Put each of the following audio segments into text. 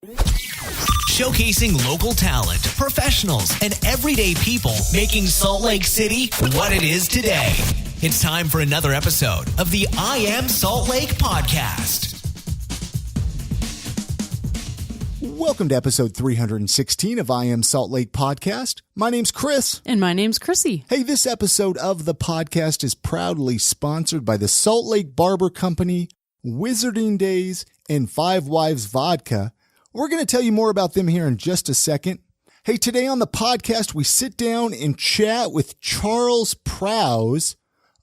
Showcasing local talent, professionals, and everyday people making Salt Lake City what it is today. It's time for another episode of the I Am Salt Lake podcast. Welcome to episode 316 of I Am Salt Lake podcast. My name's Chris. And my name's Chrissy. Hey, this episode of the podcast is proudly sponsored by the Salt Lake Barber Company, Wizarding Days, and Five Wives Vodka. We're going to tell you more about them here in just a second. Hey, today on the podcast, we sit down and chat with Charles Prows,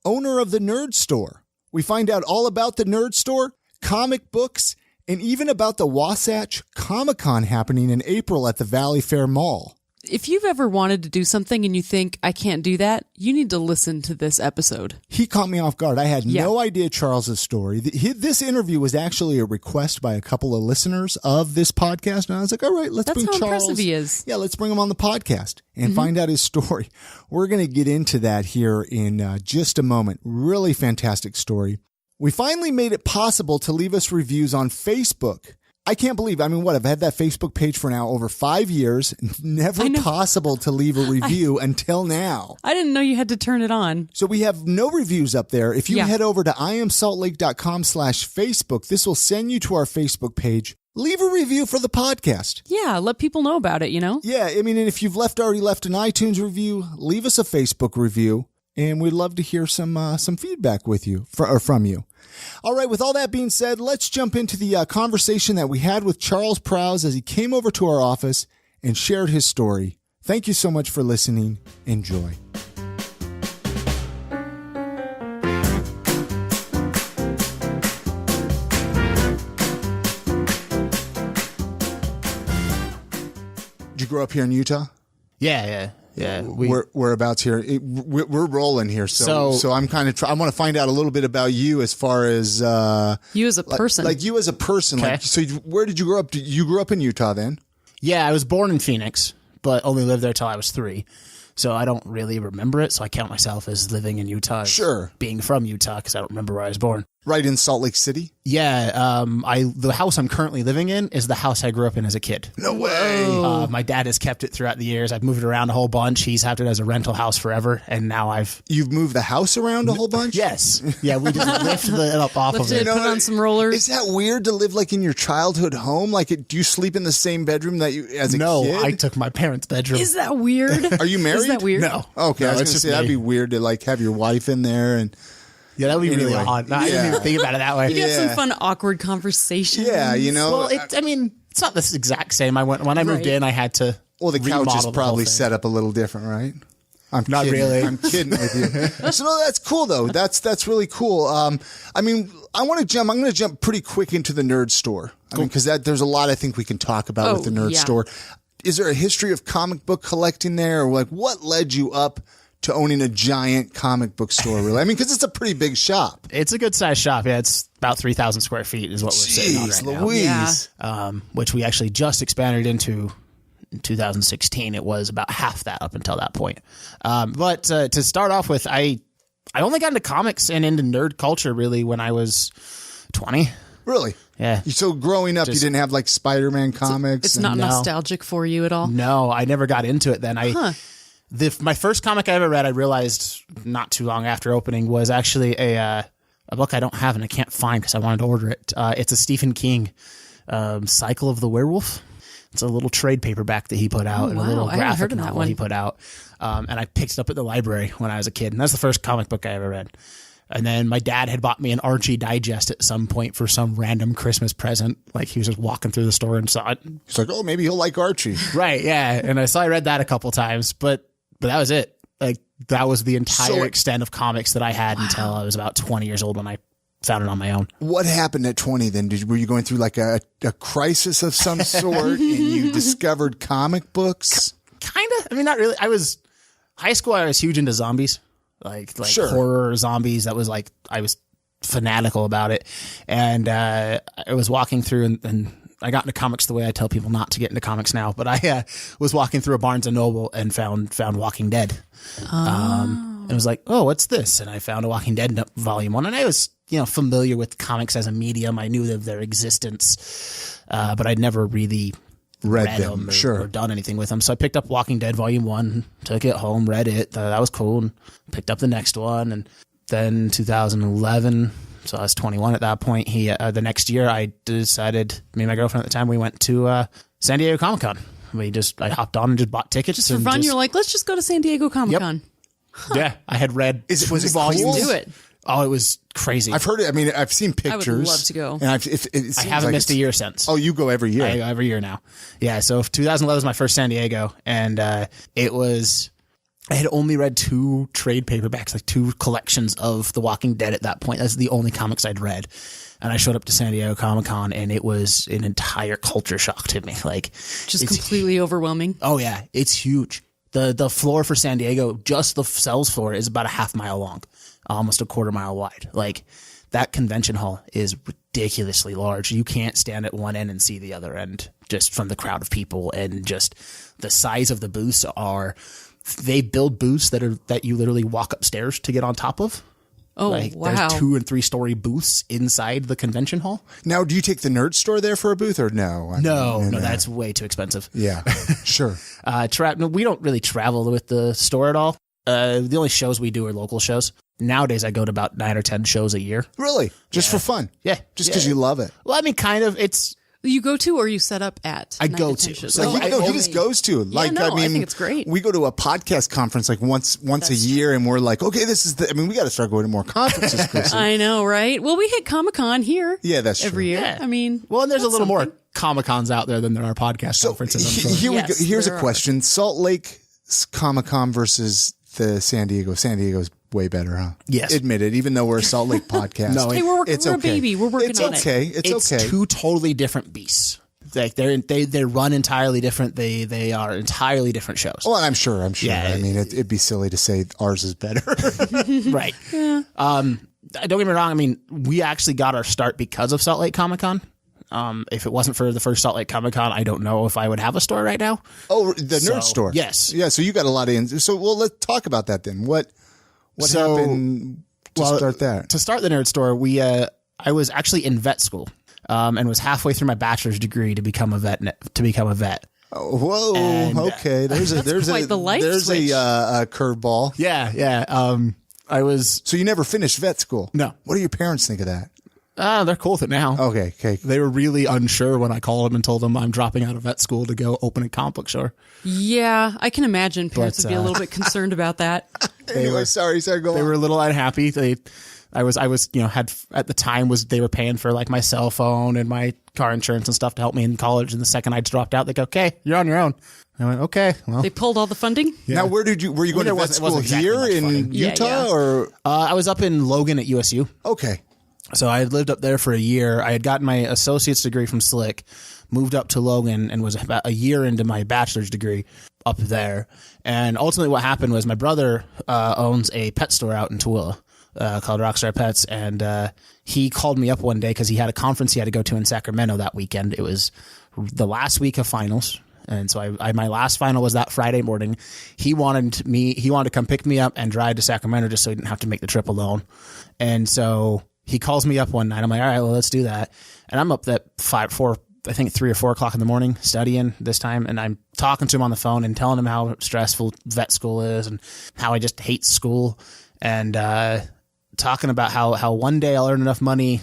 owner of the Nerd Store. We find out all about the Nerd Store, comic books, and even about the Wasatch Comic Con happening in April at the Valley Fair Mall. If you've ever wanted to do something and you think, I can't do that, you need to listen to this episode. He caught me off guard. I had no idea Charles's story. This interview was actually a request by a couple of listeners of this podcast. And I was like, all right, let's bring Charles. That's how impressive he is. Yeah, let's bring him on the podcast and find out his story. We're going to get into that here in just a moment. Really fantastic story. We finally made it possible to leave us reviews on Facebook. I can't believe, I've had that Facebook page for now over 5 years. Never possible to leave a review until now. I didn't know you had to turn it on. So we have no reviews up there. If you head over to iamsaltlake.com/Facebook, this will send you to our Facebook page. Leave a review for the podcast. Yeah, let people know about it, you know? Yeah, and if you've already left an iTunes review, leave us a Facebook review. And we'd love to hear some feedback with you from you. All right, with all that being said, let's jump into the conversation that we had with Charles Prows as he came over to our office and shared his story. Thank you so much for listening. Enjoy. Did you grow up here in Utah? Yeah. Whereabouts here? We're rolling here, so I'm kind of. I want to find out a little bit about you as far as you as a person, like you as a person. Okay. Like, so where did you grow up? You grew up in Utah, then? Yeah, I was born in Phoenix, but only lived there till I was 3. So I don't really remember it. So I count myself as living in Utah. Sure, being from Utah because I don't remember where I was born. Right in Salt Lake City? Yeah. The house I'm currently living in is the house I grew up in as a kid. No way. My dad has kept it throughout the years. I've moved it around a whole bunch. He's had it as a rental house forever. And now You've moved the house around a whole bunch? Yes. Yeah, we just lift it up off of it. Put on some rollers. Is that weird to live like in your childhood home? Like, do you sleep in the same bedroom that you as a kid? No, I took my parents' bedroom. Is that weird? Are you married? Is that weird? No. Okay, no, I was going to say, that'd be weird to like have your wife in there and... Yeah, that would be really odd. I didn't even think about it that way. You have some fun, awkward conversations. Yeah, Well, it's not the exact same. When I moved in, I had to. Well, the couch is probably set up a little different, right? I'm not kidding. really. I'm kidding with you. So no, that's cool though. That's really cool. I'm going to jump pretty quick into the Nerd Store. Cool. Because there's a lot I think we can talk about with the Nerd Store. Is there a history of comic book collecting there, or like what led you up to owning a giant comic book store, really? Because it's a pretty big shop. It's a good sized shop. Yeah, it's about 3,000 square feet is what we're sitting on right Louise. now. Which we actually just expanded into in 2016. It was about half that up until that point. But to start off with, I only got into comics and into nerd culture really when I was 20. Really? Yeah. So growing up, you didn't have like Spider-Man comics? It's not nostalgic for you at all? No, I never got into it then. My first comic I ever read, I realized not too long after opening, was actually a book I don't have and I can't find because I wanted to order it. It's a Stephen King Cycle of the Werewolf. It's a little trade paperback that he put out and a little graphic novel he put out. And I picked it up at the library when I was a kid. And that's the first comic book I ever read. And then my dad had bought me an Archie Digest at some point for some random Christmas present. Like he was just walking through the store and saw it. He's like, oh, maybe he'll like Archie. Right, yeah. And I read that a couple times, but that was it. Like that was the entire extent of comics that I had until I was about 20 years old when I found it on my own. What happened at 20 then? Were you going through like a crisis of some sort and you discovered comic books? Kind of. Not really. High school, I was huge into zombies. Like horror zombies. That was like, I was fanatical about it. And I was walking through and I got into comics the way I tell people not to get into comics now, but I was walking through a Barnes & Noble and found Walking Dead. and was like, oh, what's this? And I found a Walking Dead volume 1, and I was, familiar with comics as a medium. I knew of their existence, but I'd never really read them or done anything with them. So I picked up Walking Dead volume 1, took it home, read it. Thought that was cool, and picked up the next one. And then 2011, so I was 21 at that point. The next year, I decided, me and my girlfriend at the time, we went to San Diego Comic Con. I hopped on and just bought tickets. Just for fun, you're like, let's just go to San Diego Comic Con. Yep. Huh. Yeah, I had read volumes. Do it. Oh, it was crazy. I've heard it. I mean, I've seen pictures. I would love to go. And I haven't missed a year since. Oh, you go every year? Every year now. Yeah, so 2011 was my first San Diego, and I had only read 2 trade paperbacks, like 2 collections of The Walking Dead at that point. That's the only comics I'd read. And I showed up to San Diego Comic Con, and it was an entire culture shock to me. Like, just completely overwhelming. Oh yeah, it's huge. The floor for San Diego, just the sales floor, is about a half mile long, almost a quarter mile wide. Like, that convention hall is ridiculously large. You can't stand at one end and see the other end, just from the crowd of people, and just the size of the booths are. They build booths that you literally walk upstairs to get on top of. Oh, wow. There's 2- and 3-story booths inside the convention hall. Now, do you take the nerd store there for a booth or no? No, that's way too expensive. Yeah, sure. We don't really travel with the store at all. The only shows we do are local shows. Nowadays, I go to about 9 or 10 shows a year. Really? Just for fun? Yeah. Just because you love it? Well, I mean, kind of. It's... You go to, or you set up at? I go to. He just goes to. Like, I think it's great. We go to a podcast conference like once a year, and we're like, okay, this is we got to start going to more conferences, Chrissy. I know, right? Well, we hit Comic-Con here. Yeah, that's every true. year. Yeah. I mean, well, and there's a little more Comic-Cons out there than there are podcast conferences. I'm sure. Here we go. Here's a question: Salt Lake Comic-Con versus the San Diego. San Diego's way better, huh? Yes. Admit it, even though we're a Salt Lake podcast. No, hey, we're okay. a baby. We're working on it. It's okay. 2 totally different beasts. Like they run entirely different. They are entirely different shows. Well, I'm sure. Yeah, I mean, it'd be silly to say ours is better. Right. Yeah. Don't get me wrong. I mean, we actually got our start because of Salt Lake Comic Con. If it wasn't for the first Salt Lake Comic Con, I don't know if I would have a store right now. Oh, the nerd store. Yes. Yeah. So you got a lot of. So let's talk about that then. What happened to start that? To start the nerd store, I was actually in vet school. And was halfway through my bachelor's degree to become a vet. Oh, whoa! And, okay, there's a curveball. Yeah. I was. So you never finished vet school? No. What do your parents think of that? They're cool with it now. Okay. They were really unsure when I called them and told them I'm dropping out of vet school to go open a comic book store. Yeah, I can imagine parents would be a little bit concerned about that. Sorry, go on. They were a little unhappy. I was, had at the time they were paying for like my cell phone and my car insurance and stuff to help me in college. And the second I dropped out, they go, okay, you're on your own. I went, okay, well. They pulled all the funding? Yeah. Now, were you going to vet school here in Utah or? I was up in Logan at USU. Okay. So I had lived up there for a year. I had gotten my associate's degree from Slick, moved up to Logan, and was about a year into my bachelor's degree up there. And ultimately what happened was my brother owns a pet store out in Tooele. Called Rockstar Pets, and he called me up one day because he had a conference he had to go to in Sacramento that weekend. It was the last week of finals, and so my last final was that Friday morning. He wanted to come pick me up and drive to Sacramento just so he didn't have to make the trip alone. And so he calls me up one night. I'm like, all right, well, let's do that. And I'm up at 3 or 4 o'clock in the morning studying this time, and I'm talking to him on the phone and telling him how stressful vet school is and how I just hate school, and talking about how one day I'll earn enough money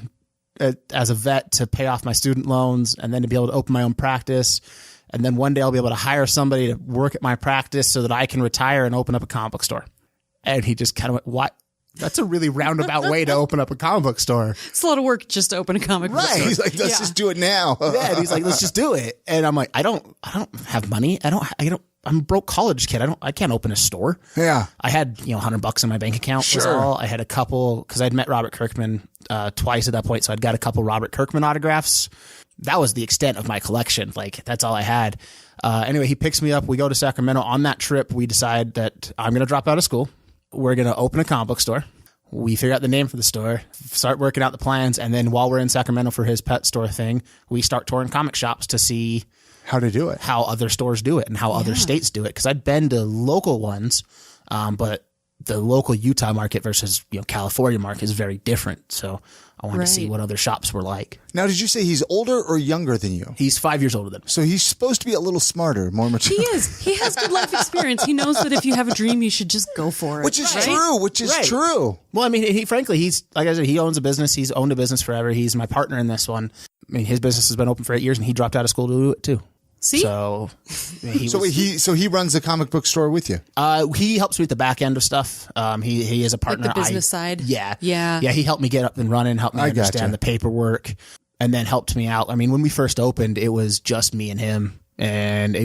as a vet to pay off my student loans and then to be able to open my own practice. And then one day I'll be able to hire somebody to work at my practice so that I can retire and open up a comic book store. And he just kind of went, what? That's a really roundabout way to open up a comic book store. It's a lot of work just to open a comic book store. He's like, let's just do it now. Yeah. And he's like, let's just do it. And I'm like, I don't have money. I'm a broke college kid. I can't open a store. Yeah. I had, $100 in my bank account. Sure. Was all. I had a couple, cause I'd met Robert Kirkman, twice at that point. So I'd got a couple Robert Kirkman autographs. That was the extent of my collection. Like, that's all I had. Anyway, he picks me up. We go to Sacramento. On that trip, we decide that I'm going to drop out of school. We're going to open a comic book store. We figure out the name for the store, start working out the plans. And then while we're in Sacramento for his pet store thing, we start touring comic shops to see how to do it, how other stores do it, and how other states do it. Because I'd been to local ones, but the local Utah market versus California market is very different. So I wanted to see what other shops were like. Now, did you say he's older or younger than you? He's 5 years older than me. So he's supposed to be a little smarter, more mature. He is. He has good life experience. He knows that if you have a dream, you should just go for it. Which is true. Which is true. Well, I mean, he's like I said, he owns a business. He's owned a business forever. He's my partner in this one. I mean, his business has been open for 8 years, and he dropped out of school to do it too. See? So he runs the comic book store with you. He helps me with the back end of stuff. He is a partner. Like the business side. Yeah. Yeah. He helped me get up and running, helped me understand the paperwork, and then helped me out. I mean, when we first opened, it was just me and him, and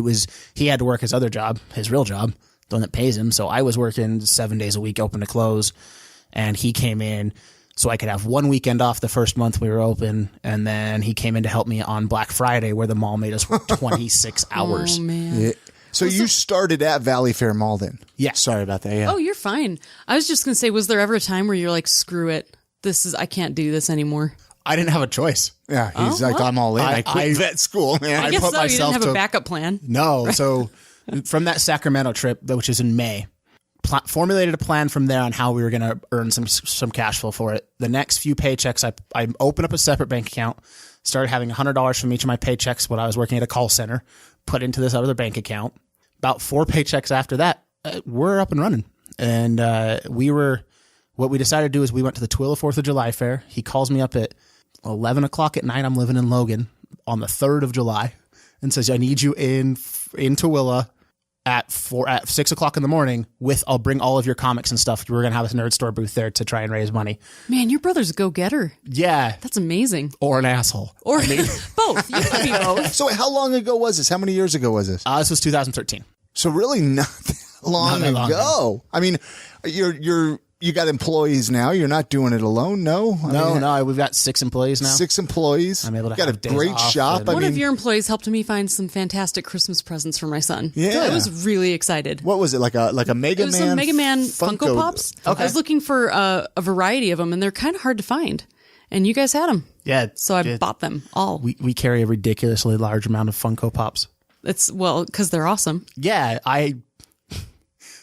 he had to work his other job, his real job, the one that pays him. So I was working 7 days a week, open to close, and he came in so I could have 1 weekend off the first month we were open. And then he came in to help me on Black Friday, where the mall made us work 26 hours. Oh, man. Yeah. So you started at Valley Fair Mall then? Yeah. Sorry about that. Yeah. Oh, you're fine. I was just going to say, was there ever a time where you're like, screw it, I can't do this anymore? I didn't have a choice. Yeah. He's I'm all in. I quit vet school, man. I guess put so. You myself didn't have a backup plan. No. So from that Sacramento trip, which is in May, formulated a plan from there on how we were going to earn some cash flow for it. The next few paychecks, I opened up a separate bank account, started having $100 from each of my paychecks when I was working at a call center, put into this other bank account. About 4 paychecks after that, we're up and running. And what we decided to do is we went to the Twila 4th of July fair. He calls me up at 11 o'clock at night. I'm living in Logan on the 3rd of July and says, I need you in Twila at 6 o'clock in the morning I'll bring all of your comics and stuff. We're going to have a nerd store booth there to try and raise money. Man, your brother's a go-getter. Yeah. That's amazing. Or an asshole. Or both. You could be both. So how long ago was this? How many years ago was this? This was 2013. So really not that long ago. I mean, you got employees now. You're not doing it alone. No. No. We've got 6 employees now. 6 employees. I'm able to got have a great shop. One of your employees helped me find some fantastic Christmas presents for my son. Yeah. I was really excited. What was it? Like a Mega Man? It was some Mega Man Funko Pops. Okay. I was looking for a variety of them, and they're kind of hard to find. And you guys had them. Yeah. So I bought them all. We carry a ridiculously large amount of Funko Pops. It's because they're awesome. Yeah.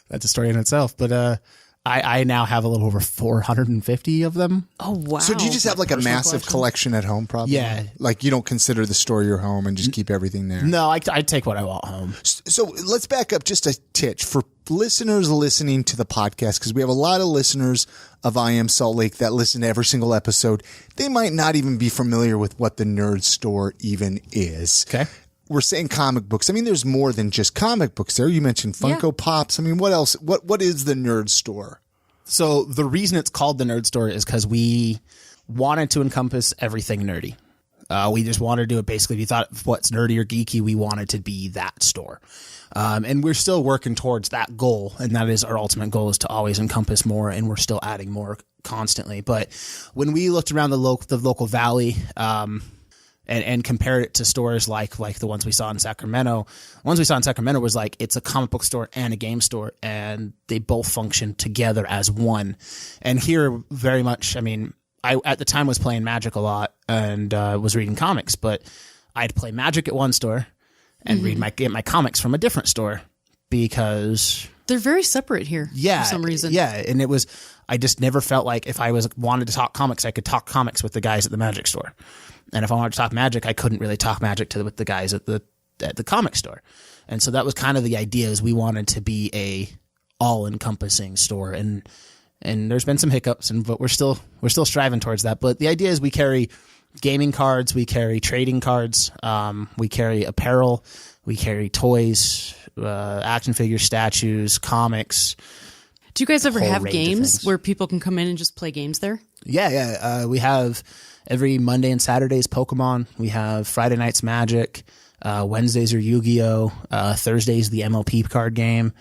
That's a story in itself, but I now have a little over 450 of them. Oh, wow. So do you just have like a massive collection at home, probably? Yeah. Like you don't consider the store your home and just keep everything there? No, I take what I want home. So let's back up just a titch for listeners listening to the podcast, because we have a lot of listeners of I Am Salt Lake that listen to every single episode. They might not even be familiar with what the nerd store even is. Okay. We're saying comic books. I mean, there's more than just comic books there. You mentioned Funko Pops. I mean, what else? What is the nerd store? So the reason it's called the nerd store is because we wanted to encompass everything nerdy. We just wanted to do it basically. We thought what's nerdy or geeky, we wanted to be that store. And we're still working towards that goal. And that is our ultimate goal, is to always encompass more. And we're still adding more constantly. But when we looked around the local valley, and compared it to stores like the ones we saw in Sacramento. The ones we saw in Sacramento was like, it's a comic book store and a game store, and they both function together as one. And here, very much, I mean, I at the time was playing Magic a lot and was reading comics, but I'd play Magic at one store and get my comics from a different store, because they're very separate here for some reason. Yeah, and I just never felt like if I wanted to talk comics, I could talk comics with the guys at the Magic store. And if I wanted to talk Magic, I couldn't really talk Magic with the guys at the comic store. And so that was kind of the idea, is we wanted to be a all-encompassing store. And there's been some hiccups, but we're still striving towards that. But the idea is we carry gaming cards, we carry trading cards, we carry apparel, we carry toys, action figures, statues, comics. Do you guys ever have games where people can come in and just play games there? Yeah. We have every Monday and Saturdays Pokemon. We have Friday nights Magic. Wednesdays are Yu-Gi-Oh. Thursdays the MLP card game.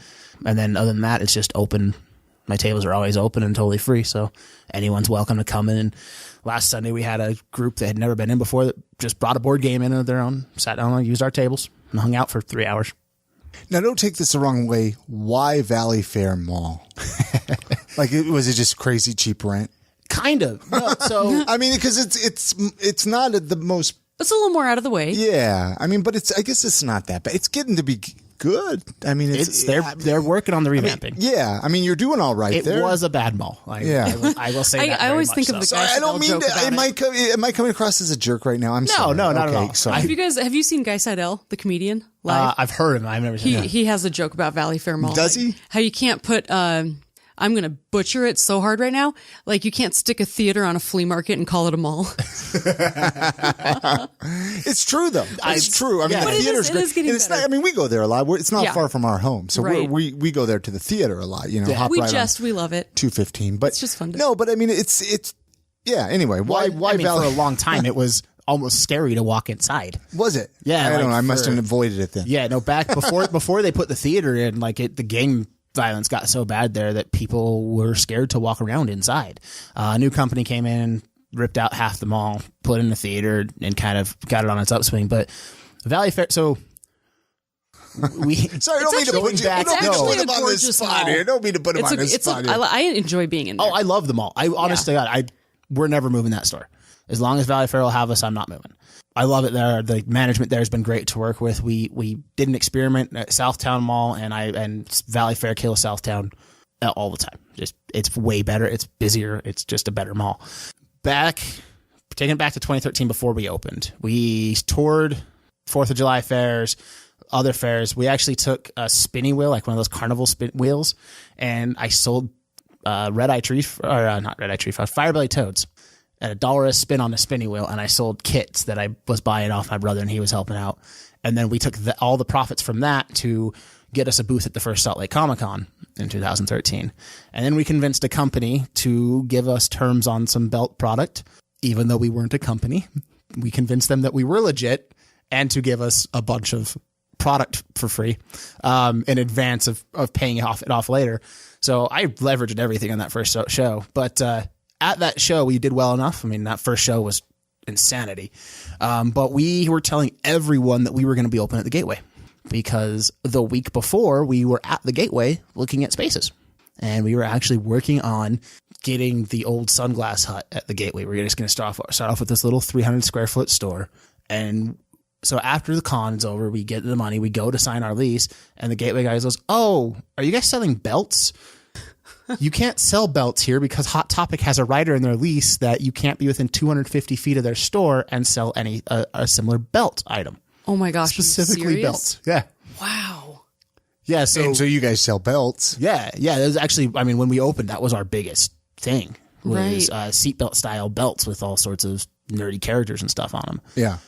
And then other than that, it's just open. My tables are always open and totally free, so anyone's welcome to come in. And last Sunday we had a group that had never been in before that just brought a board game in of their own, sat down and used our tables, and hung out for 3 hours. Now, don't take this the wrong way. Why Valley Fair Mall? Was it just crazy cheap rent? Kind of. No, so I mean, because it's not the most. It's a little more out of the way. Yeah, I mean, but I guess it's not that bad. It's getting to be good. I mean, they're working on the revamping. I mean, you're doing all right. It was a bad mall. I will say that. I always think of the guy. I don't mean to. Am I coming across as a jerk right now? I'm sorry. No, not at all. Sorry. Have you seen Guy Seidel, the comedian? Live? I've heard him. I've never seen him. He has a joke about Valley Fair Mall. Does he? How you can't put. I'm going to butcher it so hard right now. Like, you can't stick a theater on a flea market and call it a mall. It's true, though. It's true. I mean, the theater's great. It's not, I mean, we go there a lot. It's not far from our home. So we go there to the theater a lot. You know, we love it. 215. But it's just fun. But I mean, it's anyway, why Valley? For a long time, it was almost scary to walk inside. Was it? Yeah. I don't know. I must have avoided it then. Yeah, no, back before they put the theater in, the gang violence got so bad there that people were scared to walk around inside. A new company came in, ripped out half the mall, put in the theater, and kind of got it on its upswing. But Valley Fair, so we sorry, don't mean to put him on this spot here. Don't mean to put him on this spot here. I enjoy being in there. Oh, I love the mall. I honestly, God, we're never moving that store. As long as Valley Fair will have us, I'm not moving. I love it there. The management there has been great to work with. We did an experiment at Southtown Mall, and Valley Fair kills Southtown all the time. It's way better. It's busier. It's just a better mall. Taking it back to 2013 before we opened, we toured 4th of July fairs, other fairs. We actually took a spinny wheel, like one of those carnival spin wheels, and I sold firebelly toads at $1 a spin on a spinny wheel, and I sold kits that I was buying off my brother, and he was helping out. And then we took all the profits from that to get us a booth at the first Salt Lake Comic Con in 2013. And then we convinced a company to give us terms on some belt product, even though we weren't a company. We convinced them that we were legit and to give us a bunch of product for free in advance of paying it off later. So I leveraged everything on that first show. But at that show, we did well enough. I mean, that first show was insanity. But we were telling everyone that we were going to be open at the Gateway, because the week before we were at the Gateway looking at spaces, and we were actually working on getting the old Sunglass Hut at the Gateway. We're just going to start off with this little 300 square foot store. And so after the con's over, we get the money, we go to sign our lease, and the Gateway guy goes, "Oh, are you guys selling belts? You can't sell belts here because Hot Topic has a rider in their lease that you can't be within 250 feet of their store and sell any a similar belt item." Oh my gosh. Specifically belts. Yeah. Wow. Yeah. So you guys sell belts. Yeah. Yeah. That was actually, I mean, when we opened, that was our biggest thing, was seatbelt style belts with all sorts of nerdy characters and stuff on them. Yeah.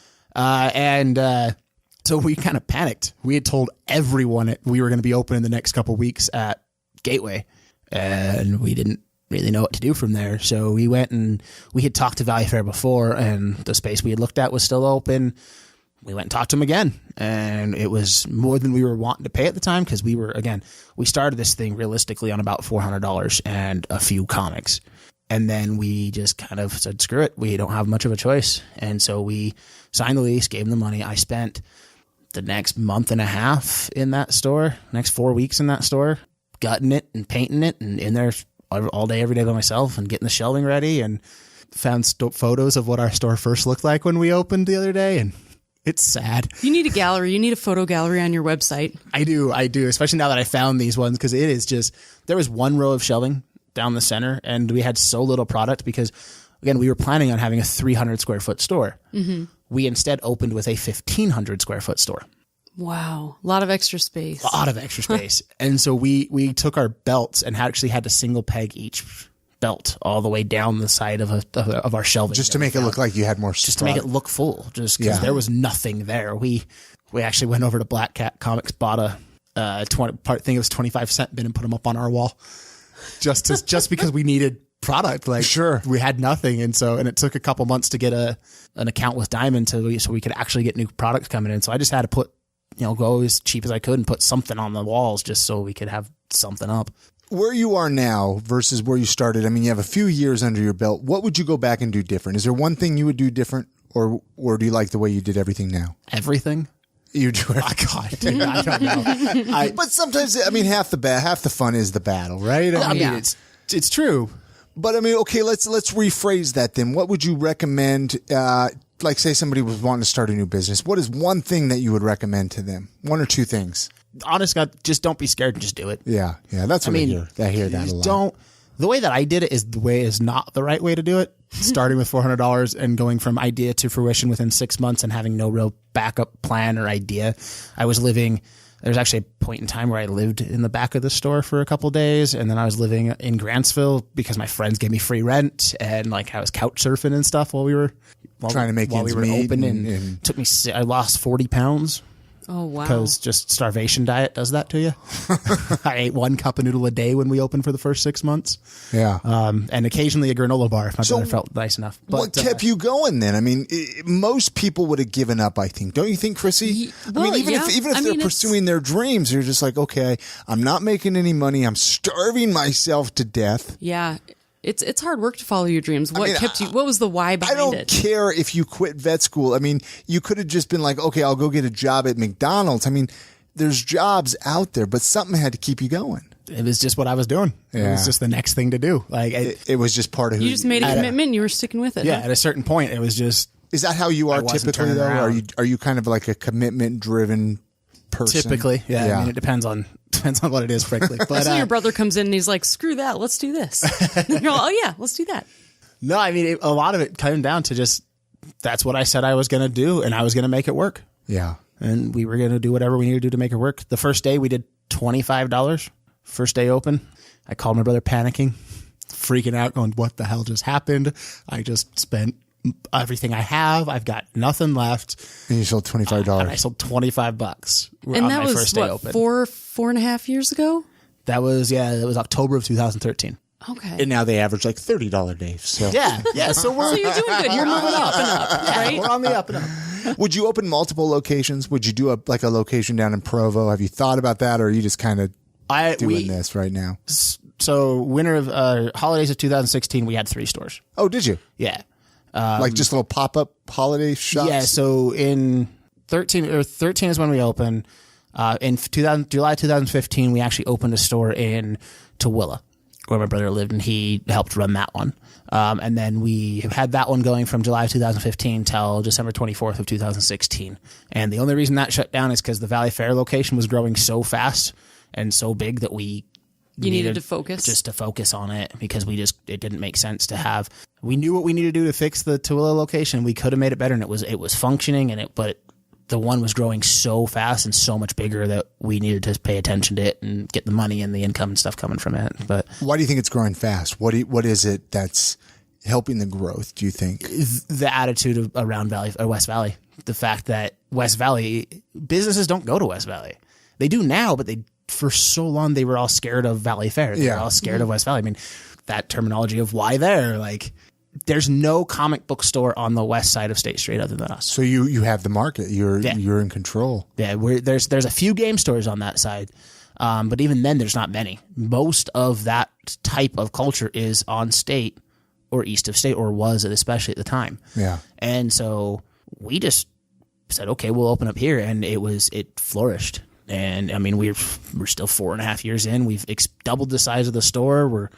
So we kind of panicked. We had told everyone we were going to be open in the next couple of weeks at Gateway, and we didn't really know what to do from there. So we went and we had talked to Valley Fair before, and the space we had looked at was still open. We went and talked to them again, and it was more than we were wanting to pay at the time, because we started this thing realistically on about $400 and a few comics. And then we just kind of said, screw it, we don't have much of a choice. And so we signed the lease, gave them the money. I spent the next month and a half in that store, next 4 weeks in that store, gutting it and painting it, and in there all day, every day by myself, and getting the shelving ready, and found photos of what our store first looked like when we opened the other day. And it's sad. You need a gallery. You need a photo gallery on your website. I do. Especially now that I found these ones, because it is just, there was one row of shelving down the center, and we had so little product because, again, we were planning on having a 300 square foot store. Mm-hmm. We instead opened with a 1,500 square foot store. Wow. A lot of extra space. And so we took our belts and actually had to single peg each belt all the way down the side of our shelving. Just to make it look like you had more stuff. Just to make it look full. Just because there was nothing there. We actually went over to Black Cat Comics, bought a I think it was 25-cent bin, and put them up on our wall. Just because we needed product. Like, sure, we had nothing. And it took a couple months to get an account with Diamond so we could actually get new products coming in. So I just had to put, go as cheap as I could and put something on the walls just so we could have something up. Where you are now versus where you started, I mean, you have a few years under your belt. What would you go back and do different? Is there one thing you would do different, or do you like the way you did everything now? Everything. You do it. Oh, God, dude, I don't know. But sometimes, I mean, half the fun is the battle, right? I mean, it's true. But I mean, okay, let's rephrase that then. What would you recommend? Like, say somebody was wanting to start a new business. What is one thing that you would recommend to them? One or two things? honest God, just don't be scared and just do it. Yeah. That's what I hear. I hear that a lot. The way that I did it is not the right way to do it. Starting with $400 and going from idea to fruition within 6 months and having no real backup plan or idea. There was actually a point in time where I lived in the back of the store for a couple of days, and then I was living in Grantsville because my friends gave me free rent, and like I was couch surfing and stuff while we were trying to make ends meet open, and took me. I lost 40 pounds. Oh, wow. Because just starvation diet does that to you. I ate 1 cup of noodle a day when we opened for the first 6 months. Yeah. And occasionally a granola bar if my brother felt nice enough. But, what kept you going then? I mean, most people would have given up, I think. Don't you think, Chrissy? Even if they're pursuing their dreams, they're just like, okay, I'm not making any money. I'm starving myself to death. Yeah. It's hard work to follow your dreams. What kept you? What was the why behind it? I don't care if you quit vet school. I mean, you could have just been like, okay, I'll go get a job at McDonald's. I mean, there's jobs out there, but something had to keep you going. It was just what I was doing. Yeah. It was just the next thing to do. Like it was just part of who you just made a commitment and you were sticking with it. Yeah. Huh? At a certain point, it was just. Is that how you are typically though? Are you kind of like a commitment driven person? Typically, yeah. I mean, it depends on what it is, frankly. But so your brother comes in and he's like, "Screw that, let's do this." You're like, "Oh yeah, let's do that." No, I mean, a lot of it came down to just that's what I said I was going to do, and I was going to make it work. Yeah, and we were going to do whatever we needed to do to make it work. The first day we did $25. First day open, I called my brother panicking, freaking out, going, "What the hell just happened? I just spent everything I have. I've got nothing left." And you sold $25. And I sold $25. And that was first day open. 4.5 years ago? That was October of 2013. Okay. And now they average like $30 days. So yeah. So you're doing good. You're moving up and up, right? We're on the up and up. Would you open multiple locations? Would you do a location down in Provo? Have you thought about that, or are you just kind of doing this right now? So winter of holidays of 2016, we had 3 stores. Oh, did you? Yeah. Like just little pop-up holiday shops? Yeah, so in 13 is when we opened. In July 2015, we actually opened a store in Tooele, where my brother lived, and he helped run that one. And then we had that one going from July 2015 till December 24th of 2016. And the only reason that shut down is because the Valley Fair location was growing so fast and so big that we needed to focus. Just to focus on it, because it didn't make sense to have. We knew what we needed to do to fix the Tooele location. We could have made it better, and it was functioning, but the one was growing so fast and so much bigger that we needed to pay attention to it and get the money and the income and stuff coming from it. But why do you think it's growing fast? What is it that's helping the growth, do you think? The attitude around West Valley. The fact that West Valley, businesses don't go to West Valley. They do now, but for so long they were all scared of Valley Fair. They were all scared of West Valley. I mean, that terminology of why there, like, there's no comic book store on the west side of State Street other than us. So you have the market. You're in control. Yeah, there's a few game stores on that side, but even then there's not many. Most of that type of culture is on State or east of State, or was it especially at the time. Yeah. And so we just said, okay, we'll open up here, and it flourished. And I mean, we're still 4.5 years in. We've doubled the size of the store. We're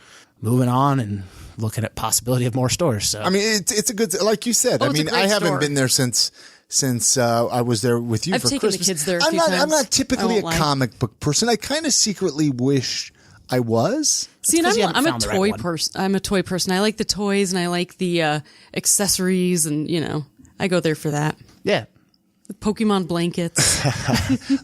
moving on and looking at possibility of more stores. So I mean, it's a good, like you said. I mean, I haven't been there since I was there with you for Christmas. I've taken the kids there a few times. I'm not typically a comic book person. I kind of secretly wish I was. See, and I'm a toy person. I'm a toy person. I like the toys and I like the accessories, and I go there for that. Yeah. Pokemon blankets.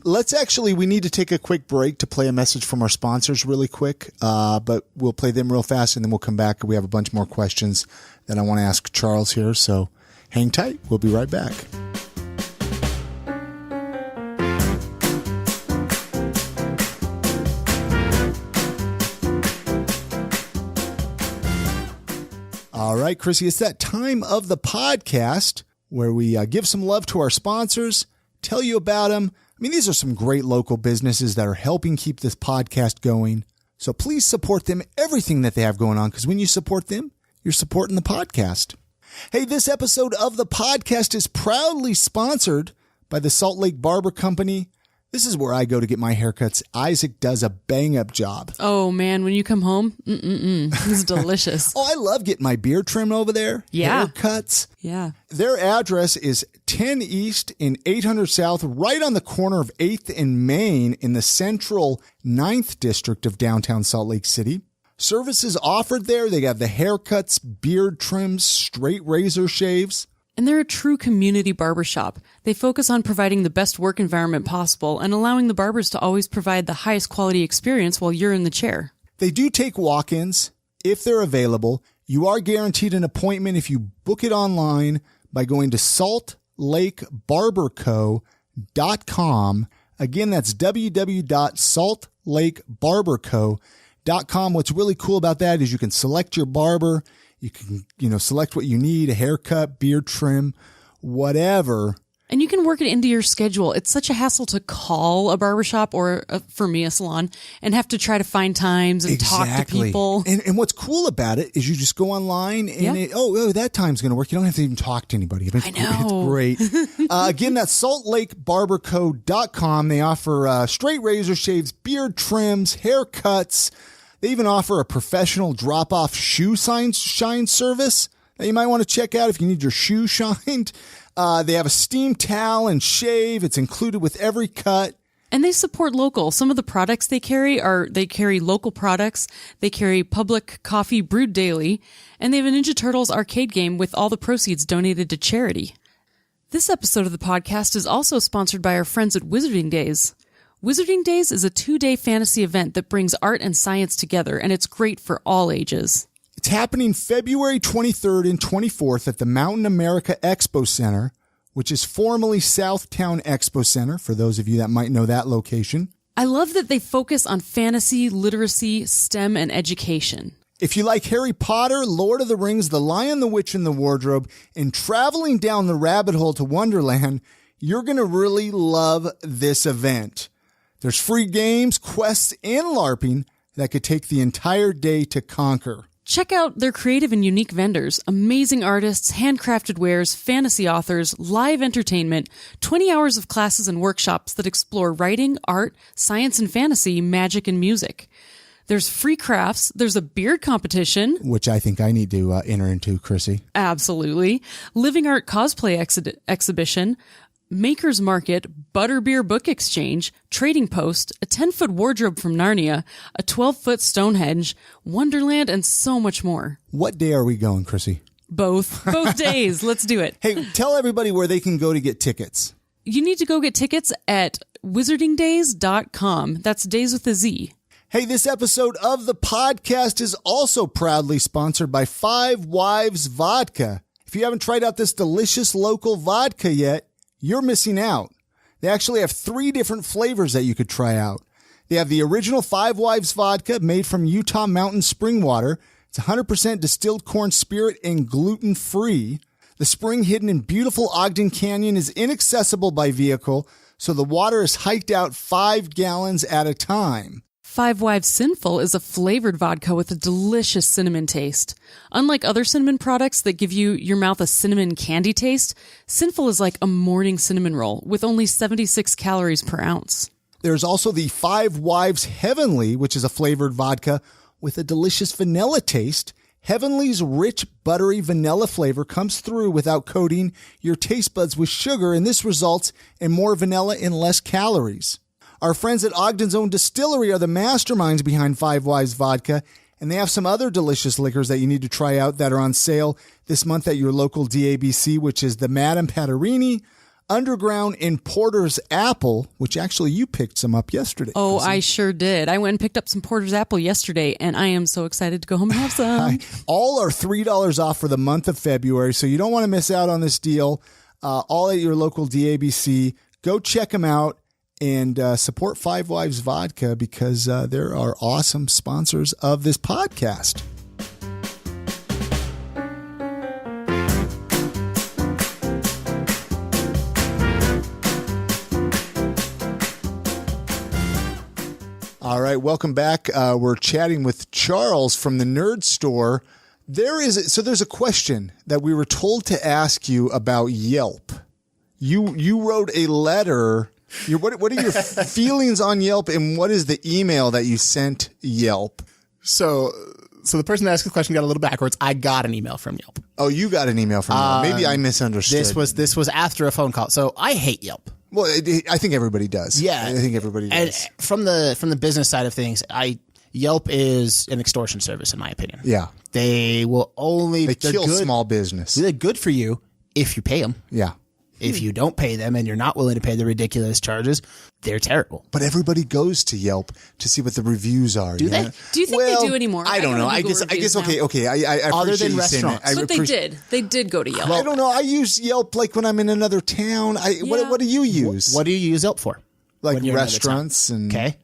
We need to take a quick break to play a message from our sponsors really quick, but we'll play them real fast and then we'll come back. We have a bunch more questions that I want to ask Charles here, so hang tight. We'll be right back. All right, Chrissy, it's that time of the podcast where we give some love to our sponsors, tell you about them. I mean, these are some great local businesses that are helping keep this podcast going. So please support them, everything that they have going on, because when you support them, you're supporting the podcast. Hey, this episode of the podcast is proudly sponsored by the Salt Lake Barber Company. This is where I go to get my haircuts. Isaac does a bang-up job. Oh, man, when you come home, this is delicious. Oh, I love getting my beard trimmed over there. Yeah. Haircuts. Yeah. Their address is 10 East and 800 South, right on the corner of 8th and Main in the central 9th district of downtown Salt Lake City. Services offered there. They have the haircuts, beard trims, straight razor shaves. And they're a true community barbershop. They focus on providing the best work environment possible and allowing the barbers to always provide the highest quality experience while you're in the chair. They do take walk-ins if they're available. You are guaranteed an appointment if you book it online by going to saltlakebarberco.com. Again, that's www.saltlakebarberco.com. What's really cool about that is you can select your barber. You can, select what you need, a haircut, beard trim, whatever. And you can work it into your schedule. It's such a hassle to call a barbershop or, for me, a salon, and have to try to find times and talk to people. And what's cool about it is you just go online and that time's going to work. You don't have to even talk to anybody. I know. It's great. Again, that's saltlakebarberco.com. They offer straight razor shaves, beard trims, haircuts. They even offer a professional drop-off shoe shine service that you might want to check out if you need your shoe shined. They have a steam towel and shave. It's included with every cut. And they support local. Some of the products they carry local products. They carry Public Coffee brewed daily. And they have a Ninja Turtles arcade game with all the proceeds donated to charity. This episode of the podcast is also sponsored by our friends at Wizarding Days. Wizarding Days is a 2-day fantasy event that brings art and science together, and it's great for all ages. It's happening February 23rd and 24th at the Mountain America Expo Center, which is formerly Southtown Expo Center, for those of you that might know that location. I love that they focus on fantasy, literacy, STEM, and education. If you like Harry Potter, Lord of the Rings, The Lion, the Witch, and the Wardrobe, and traveling down the rabbit hole to Wonderland, you're going to really love this event. There's free games, quests, and LARPing that could take the entire day to conquer. Check out their creative and unique vendors, amazing artists, handcrafted wares, fantasy authors, live entertainment, 20 hours of classes and workshops that explore writing, art, science and fantasy, magic, and music. There's free crafts. There's a beard competition. Which I think I need to enter into, Chrissy. Absolutely. Living art cosplay exhibition. Maker's Market, Butterbeer Book Exchange, Trading Post, a 10-foot wardrobe from Narnia, a 12-foot Stonehenge, Wonderland, and so much more. What day are we going, Chrissy? Both days. Let's do it. Hey, tell everybody where they can go to get tickets. You need to go get tickets at wizardingdays.com. That's days with a Z. Hey, this episode of the podcast is also proudly sponsored by Five Wives Vodka. If you haven't tried out this delicious local vodka yet, you're missing out. They actually have 3 different flavors that you could try out. They have the original Five Wives vodka made from Utah mountain spring water. It's 100% distilled corn spirit and gluten-free. The spring hidden in beautiful Ogden Canyon is inaccessible by vehicle, so the water is hiked out 5 gallons at a time. Five Wives Sinful is a flavored vodka with a delicious cinnamon taste. Unlike other cinnamon products that give your mouth a cinnamon candy taste, Sinful is like a morning cinnamon roll with only 76 calories per ounce. There's also the Five Wives Heavenly, which is a flavored vodka with a delicious vanilla taste. Heavenly's rich, buttery vanilla flavor comes through without coating your taste buds with sugar, and this results in more vanilla and less calories. Our friends at Ogden's Own Distillery are the masterminds behind Five Wives Vodka, and they have some other delicious liquors that you need to try out that are on sale this month at your local DABC, which is the Madame Patarini, Underground, and Porter's Apple, which actually you picked some up yesterday. Oh, I sure did. I went and picked up some Porter's Apple yesterday, and I am so excited to go home and have some. All are $3 off for the month of February, so you don't want to miss out on this deal. All at your local DABC. Go check them out. And support Five Wives Vodka because there are awesome sponsors of this podcast. All right, welcome back. We're chatting with Charles from the Nerd Store. There's a question that we were told to ask you about Yelp. You wrote a letter What are your feelings on Yelp, and what is the email that you sent Yelp? So the person that asked the question got a little backwards. I got an email from Yelp. Oh, you got an email from Yelp. Maybe I misunderstood. This was after a phone call. So I hate Yelp. Well, I think everybody does. Yeah, I think everybody does. And from the business side of things, Yelp is an extortion service, in my opinion. Yeah, they will only kill small business. They're good for you if you pay them. Yeah. If you don't pay them and you're not willing to pay the ridiculous charges, they're terrible. But everybody goes to Yelp to see what the reviews are. Do they? Do you think they do anymore? I don't know. I guess okay. I other appreciate than you saying restaurants. that. But they did go to Yelp. I don't know. I use Yelp like when I'm in another town. What do you use? What do you use Yelp for? Like restaurants and okay.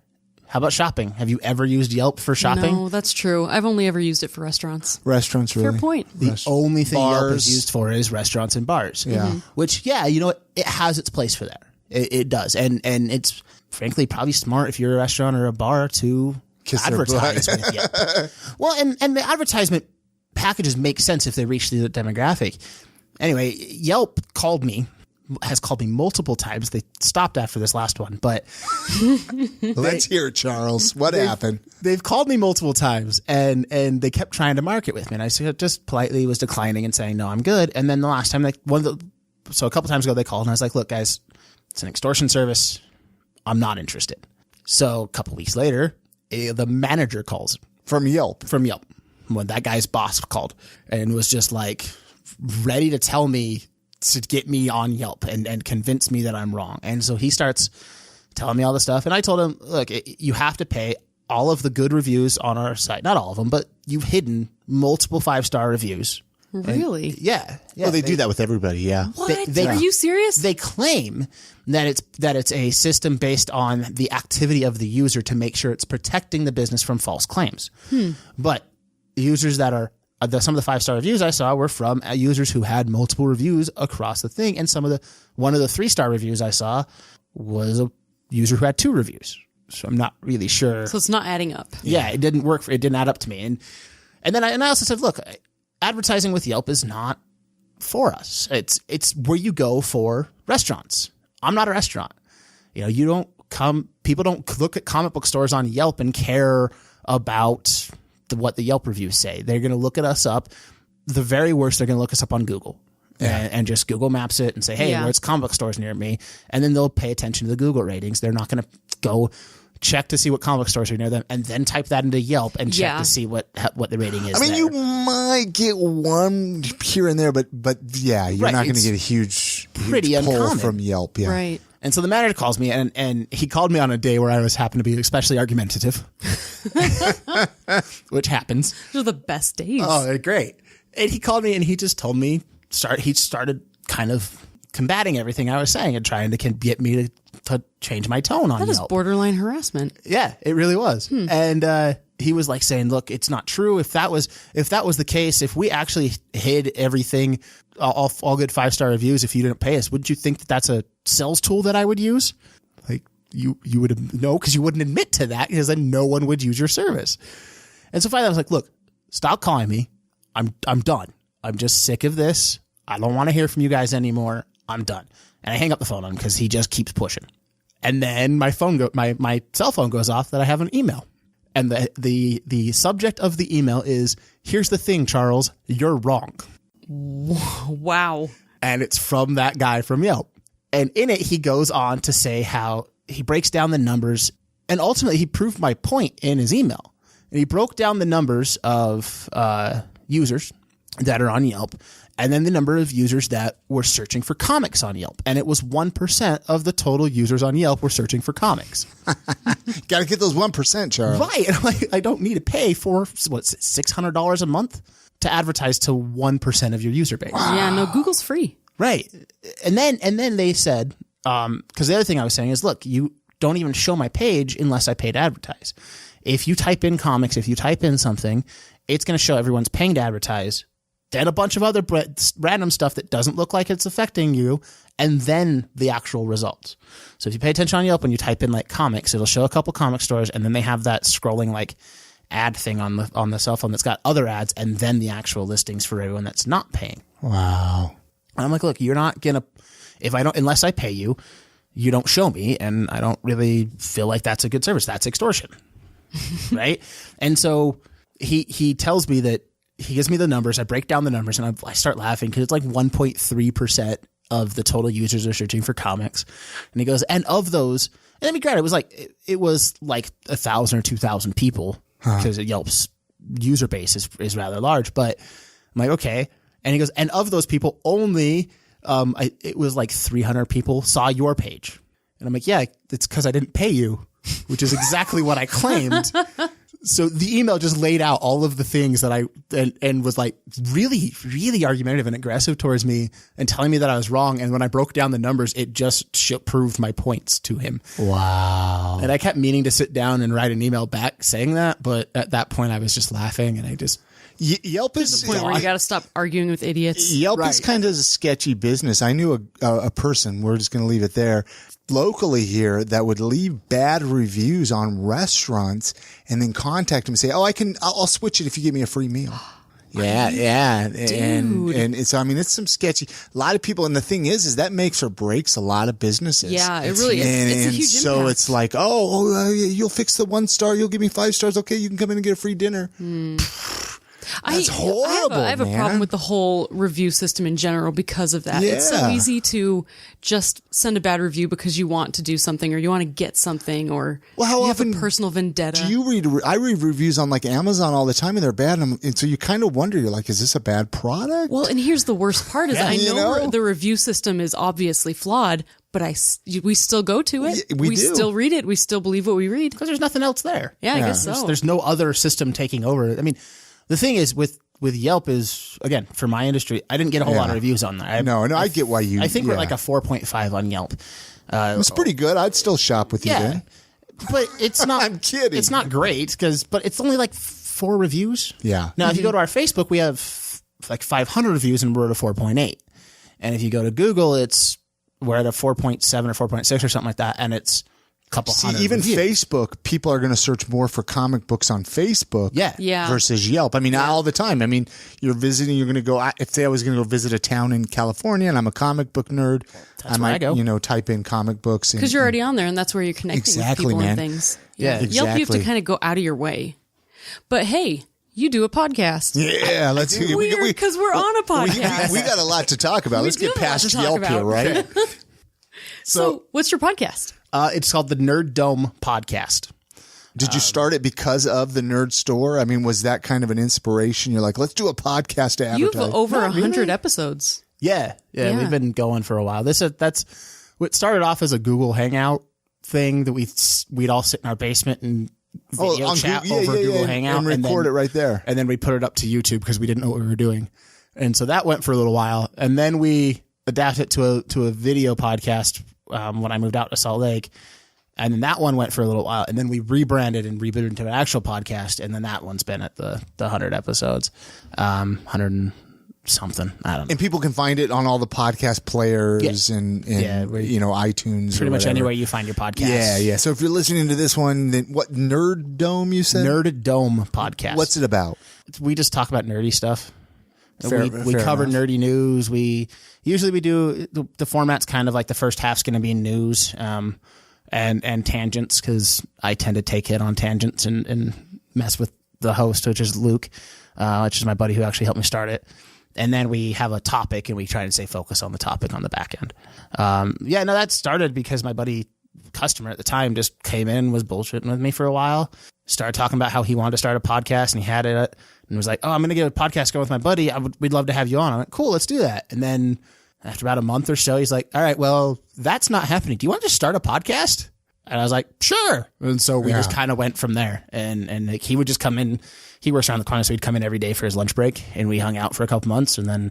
How about shopping? Have you ever used Yelp for shopping? No, that's true. I've only ever used it for restaurants. Restaurants, really? Fair point. The only thing Yelp is used for is restaurants and bars. Yeah. Mm-hmm. Which, you know what? It has its place for that. It does. And it's frankly probably smart if you're a restaurant or a bar to advertise with Yelp. Well, and the advertisement packages make sense if they reach the demographic. Anyway, Yelp has called me multiple times. They stopped after this last one, but let's hear it, Charles. What happened? They've called me multiple times and they kept trying to market with me. And I just politely was declining and saying, no, I'm good. And then the last time so a couple times ago they called and I was like, look guys, it's an extortion service. I'm not interested. So a couple weeks later, the manager calls from Yelp, when that guy's boss called and was just like ready to tell me to get me on Yelp and convince me that I'm wrong. And so he starts telling me all this stuff. And I told him, look, you have to pay all of the good reviews on our site. Not all of them, but you've hidden multiple 5-star reviews. Really? And yeah. Well, they do that with everybody. Yeah. What? Are you serious? They claim that it's a system based on the activity of the user to make sure it's protecting the business from false claims. But users that are some of the 5-star reviews I saw were from users who had multiple reviews across the thing. And one of the 3-star reviews I saw was a user who had 2 reviews. So I'm not really sure. So it's not adding up. Yeah, it didn't work. It didn't add up to me. And then I also said, look, advertising with Yelp is not for us. It's where you go for restaurants. I'm not a restaurant. People don't look at comic book stores on Yelp and care about what the Yelp reviews say. They're going to look at us up. The very worst, they're going to look us up on Google and just Google Maps it and say, hey, where's comic book stores near me? And then they'll pay attention to the Google ratings. They're not going to go check to see what comic book stores are near them and then type that into Yelp and check to see what the rating is. I mean, you might get one here and there, but yeah, you're not going to get a huge pull from Yelp. Yeah. Right. And so the manager calls me, and he called me on a day where I happened to be especially argumentative, which happens. Those are the best days. Oh, they're great. And he called me, and he just told me, he started kind of combating everything I was saying and trying to get me to change my tone on Yelp. That is borderline harassment. Yeah, it really was. And he was like saying, look, it's not true. If that was the case, if we actually hid everything, all good 5-star reviews, if you didn't pay us, wouldn't you think that that's a sales tool that I would use? Like you would no, because you wouldn't admit to that, because then no one would use your service. And so finally I was like, look, stop calling me. I'm done. I'm just sick of this. I don't want to hear from you guys anymore. I'm done. And I hang up the phone on him because he just keeps pushing. And then my cell phone goes off that I have an email. And the subject of the email is, here's the thing, Charles, you're wrong. Wow. And it's from that guy from Yelp. And in it, he goes on to say how he breaks down the numbers. And ultimately, he proved my point in his email. And he broke down the numbers of users that are on Yelp, and then the number of users that were searching for comics on Yelp. And it was 1% of the total users on Yelp were searching for comics. Got to get those 1%, Charles. Right. And I don't need to pay for, $600 a month to advertise to 1% of your user base. Wow. Yeah, no, Google's free. Right. And then they said, because the other thing I was saying is, look, you don't even show my page unless I pay to advertise. If you type in comics, if you type in something, it's going to show everyone's paying to advertise, then a bunch of other random stuff that doesn't look like it's affecting you, and then the actual results. So if you pay attention on Yelp and you type in like comics, it'll show a couple comic stores, and then they have that scrolling like ad thing on the cell phone that's got other ads, and then the actual listings for everyone that's not paying. Wow. And I'm like, look, you're not gonna, unless I pay you, you don't show me, and I don't really feel like that's a good service. That's extortion. Right. And so he tells me that he gives me the numbers. I break down the numbers and I start laughing because it's like 1.3% of the total users are searching for comics. And he goes, and of those, and I mean, granted, it was like 1,000 or 2,000 people because Yelp's user base is rather large, but I'm like, okay. And he goes, and of those people only, it was like 300 people saw your page. And I'm like, yeah, it's because I didn't pay you, which is exactly what I claimed. So the email just laid out all of the things that and was like really, really argumentative and aggressive towards me and telling me that I was wrong. And when I broke down the numbers, it just proved my points to him. Wow. And I kept meaning to sit down and write an email back saying that. But at that point I was just laughing and I just... Yelp is the point where you got to stop arguing with idiots. Yelp is kind of a sketchy business. I knew a person, we're just going to leave it there, locally here that would leave bad reviews on restaurants and then contact them and say, I'll switch it if you give me a free meal. Yeah. And it's, I mean, it's some sketchy, a lot of people. And the thing is that makes or breaks a lot of businesses. Yeah, it really is. It's a huge so impact. it's like, you'll fix the 1 star. You'll give me 5 stars. Okay. You can come in and get a free dinner. That's horrible. I have a problem with the whole review system in general because of that. Yeah. It's so easy to just send a bad review because you want to do something or you want to get something or how you often have a personal vendetta. Do you read? I read reviews on like Amazon all the time and they're bad. And so you kind of wonder, you're like, is this a bad product? Well, and here's the worst part is I know the review system is obviously flawed, but we still go to it. We still read it. We still believe what we read. Because there's nothing else there. Yeah, I guess so. There's no other system taking over. I mean, the thing is with Yelp is, again, for my industry, I didn't get a whole lot of reviews on there. I get why you... I think we're like a 4.5 on Yelp. It's pretty good. I'd still shop with you then. But it's not... I'm kidding. It's not great, but it's only like 4 reviews. Yeah. Now, if you go to our Facebook, we have like 500 reviews and we're at a 4.8. And if you go to Google, we're at a 4.7 or 4.6 or something like that, and it's... even reviews. Facebook, people are going to search more for comic books on Facebook versus Yelp. I mean, all the time. I mean, you're visiting, you're going to go, if I was going to go visit a town in California and I'm a comic book nerd, I might type in comic books. Because you're already on there and that's where you're connecting with people and things. Yeah, exactly. Yelp, you have to kind of go out of your way. But hey, you do a podcast. Yeah, let's hear it. Because we're on a podcast. We got a lot to talk about. Let's get past Yelp here, right? So, what's your podcast? It's called the Nerd Dome Podcast. Did you start it because of the Nerd Store? I mean, was that kind of an inspiration? You're like, let's do a podcast to advertise. You have over 100 episodes. Yeah, we've been going for a while. That's what started off as a Google Hangout thing that we'd all sit in our basement and video chat over Google Hangout and record it right there. And then we put it up to YouTube because we didn't know what we were doing. And so that went for a little while. And then we adapted it to a video podcast when I moved out to Salt Lake. And then that one went for a little while. And then we rebranded and rebooted into an actual podcast. And then that one's been at the 100 episodes, 100 and something. I don't know. And people can find it on all the podcast players and iTunes. Pretty much anywhere you find your podcast. Yeah. So if you're listening to this one, then what, Nerd Dome you said? Nerd Dome Podcast. What's it about? We just talk about nerdy stuff. We cover enough. nerdy news. We do the format's kind of like the first half's going to be news and tangents because I tend to take it on tangents and mess with the host, which is Luke, which is my buddy who actually helped me start it. And then we have a topic and we try to stay focused on the topic on the back end. That started because my buddy customer at the time just came in, was bullshitting with me for a while, started talking about how he wanted to start a podcast and he had it and was like, oh, I'm going to get a podcast going with my buddy. We'd love to have you on. I'm like, cool, let's do that. And then after about a month or so, he's like, all right, well, that's not happening. Do you want to just start a podcast? And I was like, sure. And so we just kind of went from there. And like, he would just come in. He works around the corner, so he'd come in every day for his lunch break. And we hung out for a couple months. And then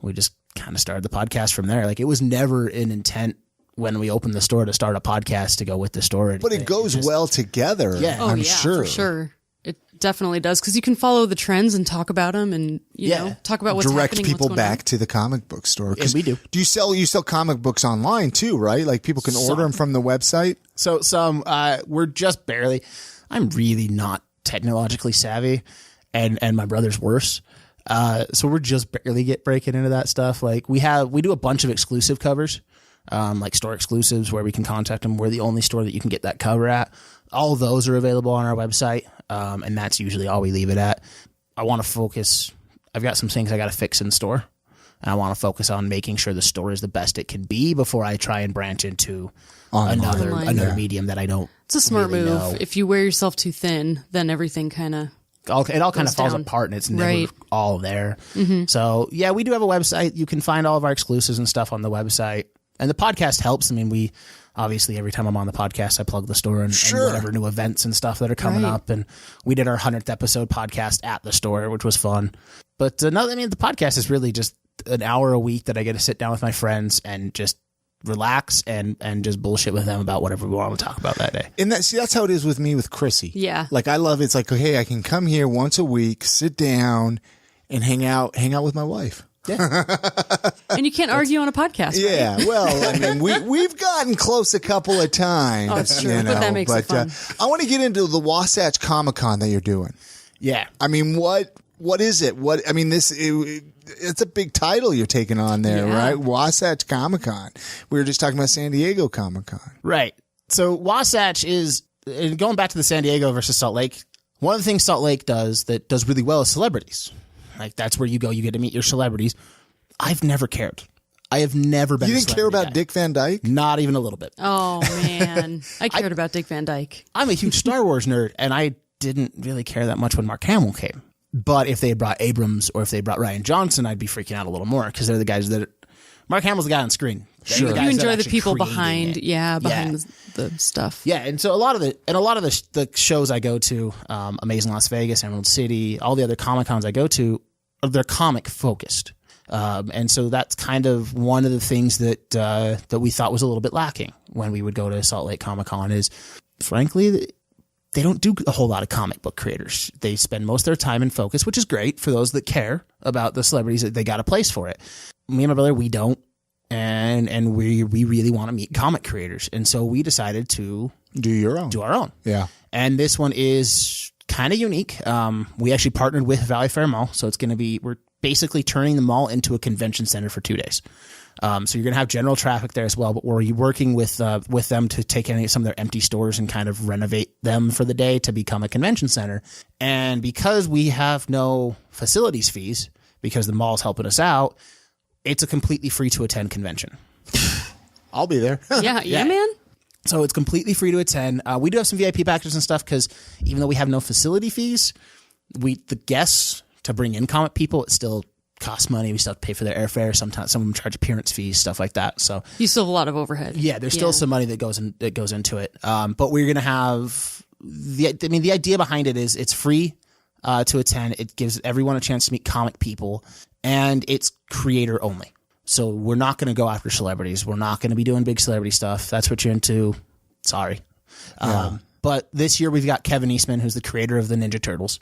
we just kind of started the podcast from there. Like, it was never an intent when we opened the store to start a podcast to go with the store. But it goes well together. Yeah. I'm sure. For sure. It definitely does, because you can follow the trends and talk about them and, you know, talk about what's direct happening. People back to the comic book store. Yeah, we do. You sell comic books online too, right? Like people can order them from the website? So we're just barely, I'm really not technologically savvy and my brother's worse. So we're just barely breaking into that stuff. Like we do a bunch of exclusive covers. like store exclusives where we can contact them. We're the only store that you can get that cover at. All of those are available on our website, and that's usually all we leave it at. I want to focus. I've got some things I got to fix in store, and I want to focus on making sure the store is the best it can be before I try and branch into another medium that I don't. It's a smart really move. know. If you wear yourself too thin, then everything kind of it all kind of falls down. apart, and it's never Right. all there. So yeah, we do have a website. You can find all of our exclusives and stuff on the website, and the podcast helps. I mean, we obviously every time I'm on the podcast, I plug the store and whatever new events and stuff that are coming up. And we did our 100th episode podcast at the store, which was fun. But the podcast is really just an hour a week that I get to sit down with my friends and just relax and just bullshit with them about whatever we want to talk about that day. And that's how it is with me with Chrissy. Yeah. Like I love it. It's like, hey, I can come here once a week, sit down and hang out with my wife. Yeah. And you can't argue on a podcast. Right? Yeah. Well, I mean, we've gotten close a couple of times. Oh, it's true. But that makes it fun. I want to get into the Wasatch Comic Con that you're doing. Yeah. I mean, what is it? It's a big title you're taking on there, right? Wasatch Comic Con. We were just talking about San Diego Comic Con. Right. So Wasatch is, going back to the San Diego versus Salt Lake, one of the things Salt Lake does that does really well is celebrities. Like that's where you go, you get to meet your celebrities. I've never cared. I have never been. You didn't care about Dick Van Dyke? Not even a little bit. Oh man, I cared about Dick Van Dyke. I'm a huge Star Wars nerd, and I didn't really care that much when Mark Hamill came. But if they had brought Abrams or if they brought Rian Johnson, I'd be freaking out a little more because they're the guys that Mark Hamill's the guy on screen. Sure, you enjoy the people behind the stuff. Yeah, and so a lot of the shows I go to, Amazing Las Vegas, Emerald City, all the other Comic Cons I go to, they're comic focused, and so that's kind of one of the things that we thought was a little bit lacking when we would go to Salt Lake Comic Con. Is frankly, they don't do a whole lot of comic book creators. They spend most of their time in focus, which is great for those that care about the celebrities. That they got a place for it. Me and my brother, we don't. And we really want to meet comic creators. And so we decided to do our own. Yeah. And this one is kind of unique. We actually partnered with Valley Fair Mall. So it's going to be, we're basically turning the mall into a convention center for 2 days. So you're going to have general traffic there as well, but we're working with them to take some of their empty stores and kind of renovate them for the day to become a convention center. And because we have no facilities fees, because the mall's helping us out, it's a completely free to attend convention. I'll be there. Yeah, man. So it's completely free to attend. We do have some VIP packages and stuff because even though we have no facility fees, the guests to bring in comic people, it still costs money. We still have to pay for their airfare. Sometimes some of them charge appearance fees, stuff like that. So you still have a lot of overhead. Yeah, there's still some money that goes into it. But we're gonna have the idea behind it is it's free to attend. It gives everyone a chance to meet comic people. And it's creator only. So we're not going to go after celebrities. We're not going to be doing big celebrity stuff. That's what you're into. Sorry. Yeah. But this year we've got Kevin Eastman, who's the creator of the Ninja Turtles.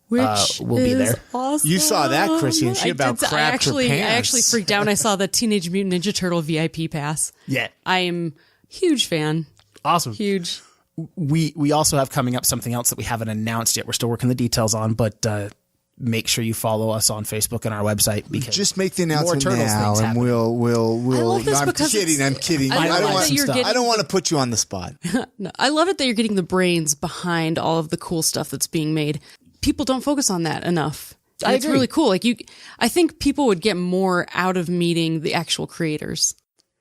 Which will be there. Awesome. You saw that, Chrissy, and she about crapped her pants. I actually freaked out when I saw the Teenage Mutant Ninja Turtle VIP pass. Yeah. I am a huge fan. Awesome. Huge. We also have coming up something else that we haven't announced yet. We're still working the details on, but make sure you follow us on Facebook and our website because just make the announcement more now, and we'll. I love this because I'm kidding. I don't want to put you on the spot. No, I love it that you're getting the brains behind all of the cool stuff that's being made. People don't focus on that enough. It's really cool. I think people would get more out of meeting the actual creators.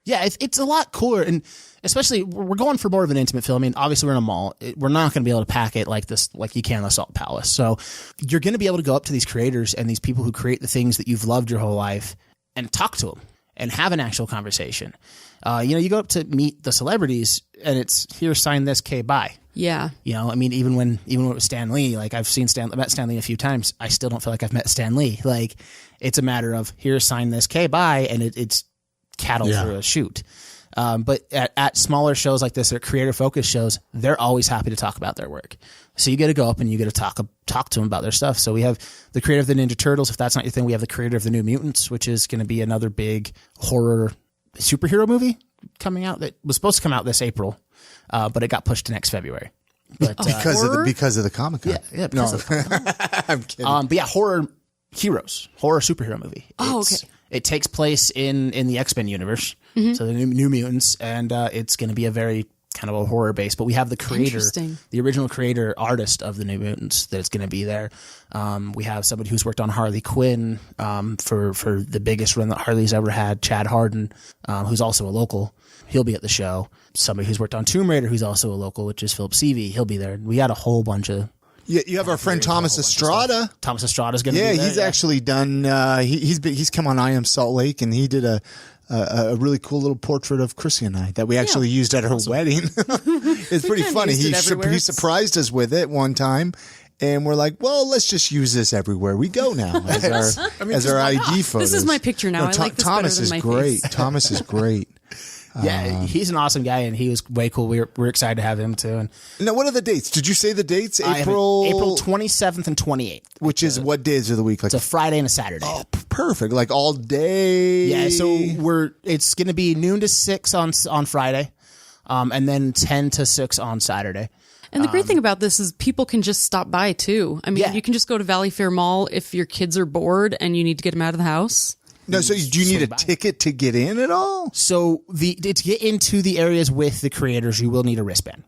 Yeah, it's a lot cooler, and especially we're going for more of an intimate feel. I mean, obviously we're in a mall. We're not going to be able to pack it like this, like you can in the Salt Palace. So you're going to be able to go up to these creators and these people who create the things that you've loved your whole life and talk to them and have an actual conversation. You go up to meet the celebrities and it's here, sign this, okay, bye. Yeah. I mean, even when it was Stan Lee, like I've met Stan Lee a few times. I still don't feel like I've met Stan Lee. Like it's a matter of here, sign this, okay, bye. And it's cattle through a shoot. But at smaller shows like this, or creator focused shows, they're always happy to talk about their work. So you get to go up and you get to talk to them about their stuff. So we have the creator of the Ninja Turtles. If that's not your thing, we have the creator of the New Mutants, which is going to be another big horror superhero movie coming out that was supposed to come out this April, but it got pushed to next February. But because of the Comic-Con. Yeah. I'm kidding. But yeah, horror superhero movie. Okay. It takes place in the X-Men universe. So the New Mutants, and it's going to be a very kind of a horror base, but we have the creator, the original creator artist of the New Mutants that's going to be there. We have somebody who's worked on Harley Quinn for the biggest run that Harley's ever had, Chad Harden, who's also a local. He'll be at the show. Somebody who's worked on Tomb Raider, who's also a local, which is Philip Seavey. He'll be there. We had a whole bunch of. Yeah, you have our friend Thomas Estrada. Thomas Estrada's going to be there. He's actually done. He's come on I Am Salt Lake, and he did a really cool little portrait of Chrissy and I that we actually used at her wedding. It's pretty funny. He surprised us with it one time. And we're like, well, let's just use this everywhere we go now as our ID photos. This is my picture now. I like this Thomas better than my great. face. Thomas is great. Yeah, he's an awesome guy, and he was way cool. We're excited to have him too. And now, what are the dates? Did you say the dates? April 27th and 28th. Which is what days of the week? It's a Friday and a Saturday. Oh, perfect! Like all day. Yeah, so it's going to be noon to 6 on Friday, and then 10 to 6 on Saturday. And the great thing about this is people can just stop by too. I mean, you can just go to Valley Fair Mall if your kids are bored and you need to get them out of the house. No, so do you need a ticket to get in at all? So to get into the areas with the creators, you will need a wristband.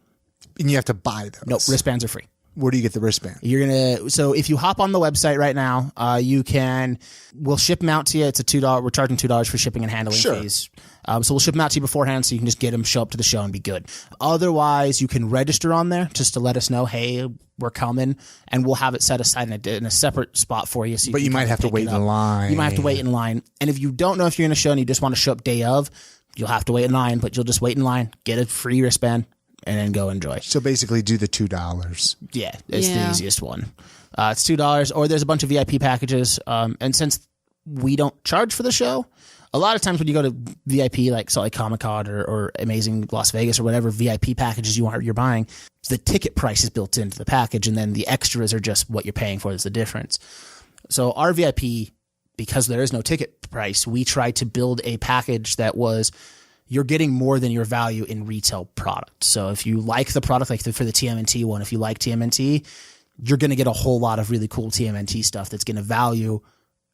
And you have to buy those? No, wristbands are free. Where do you get the wristband? So if you hop on the website right now, we'll ship them out to you. It's a $2. We're charging $2 for shipping and handling fees. So we'll ship them out to you beforehand so you can just get them, show up to the show and be good. Otherwise, you can register on there just to let us know, hey, we're coming, and we'll have it set aside in a separate spot for you. So but you might have to wait in line. You might have to wait in line. And if you don't know if you're in a show and you just want to show up day of, you'll have to wait in line, but you'll just wait in line, get a free wristband, and then go enjoy. So basically do the $2. Yeah, it's the easiest one. It's $2, or there's a bunch of VIP packages. And since we don't charge for the show, a lot of times when you go to VIP, like Salt Lake Comic Con or Amazing Las Vegas or whatever VIP packages you're buying, the ticket price is built into the package, and then the extras are just what you're paying for is the difference. So our VIP, because there is no ticket price, we tried to build a package that was you're getting more than your value in retail product. So if you like the product, like for the TMNT one, if you like TMNT, you're going to get a whole lot of really cool TMNT stuff that's going to value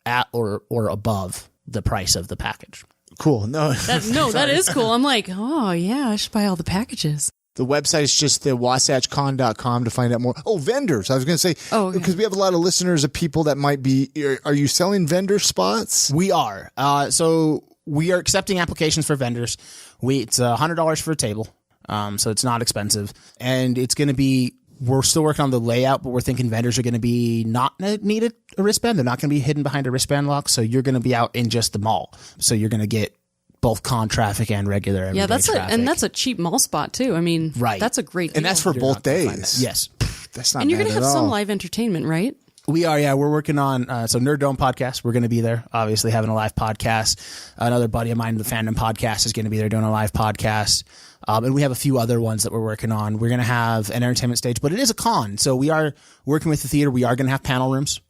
at or above the price of the package. Cool. That is cool. I'm like, oh yeah, I should buy all the packages. The website is just the wasatchcon.com to find out more. Oh, vendors. I was going to say, because we have a lot of listeners of people that might be, are you selling vendor spots? We are. So we are accepting applications for vendors. It's $100 for a table. So it's not expensive, and it's going to be, we're still working on the layout, but we're thinking vendors are going to be not needed a wristband. They're not going to be hidden behind a wristband lock. So you're going to be out in just the mall. So you're going to get both con traffic and regular everyday traffic. That's a cheap mall spot too. I mean, that's a great deal. And that's for both days. Yes. That's not And you're going to have all. some live entertainment, right? We are, yeah. We're working on, Nerd Dome podcast. We're going to be there, obviously having a live podcast. Another buddy of mine, the Fandom Podcast, is going to be there doing a live podcast. And we have a few other ones that we're working on. We're going to have an entertainment stage, but it is a con. So we are working with the theater. We are going to have panel rooms.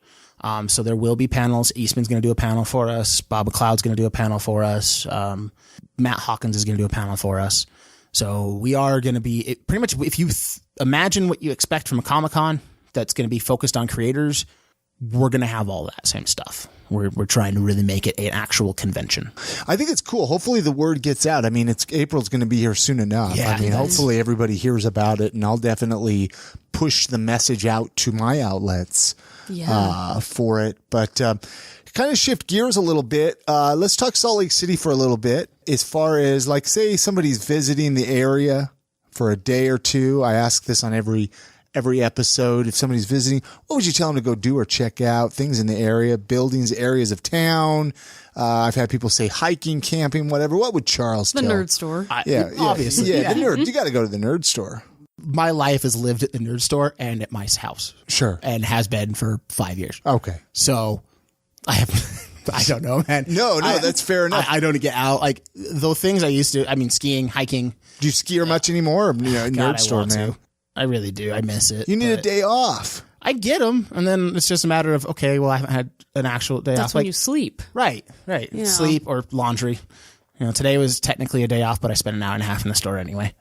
So there will be panels. Eastman's going to do a panel for us. Bob McLeod's going to do a panel for us. Matt Hawkins is going to do a panel for us. So we are going to be pretty much, if you imagine what you expect from a Comic-Con that's going to be focused on creators, we're going to have all that same stuff. We're trying to really make it an actual convention. I think it's cool. Hopefully the word gets out. I mean, April's going to be here soon enough. Yeah, I mean, hopefully everybody hears about it, and I'll definitely push the message out to my outlets for it. But kind of shift gears a little bit. Let's talk Salt Lake City for a little bit. As far as, like, say somebody's visiting the area for a day or two. I ask this on every episode. If somebody's visiting, what would you tell them to go do or check out? Things in the area, buildings, areas of town. I've had people say hiking, camping, whatever. What would Charles tell? The nerd store. Obviously. Yeah, the nerd. You got to go to the nerd store. My life has lived at the nerd store and at my house. Sure. And has been for 5 years. Okay. So I don't know, man. No, that's fair enough. I don't get out. Like, the things I used to, I mean, skiing, hiking. Do you ski much anymore? Nerd store, man. I really do. I miss it. You need a day off. I get them, and then it's just a matter of, okay, well, I haven't had an actual day off. That's when you sleep. Right. Yeah. Sleep or laundry. Today was technically a day off, but I spent an hour and a half in the store anyway.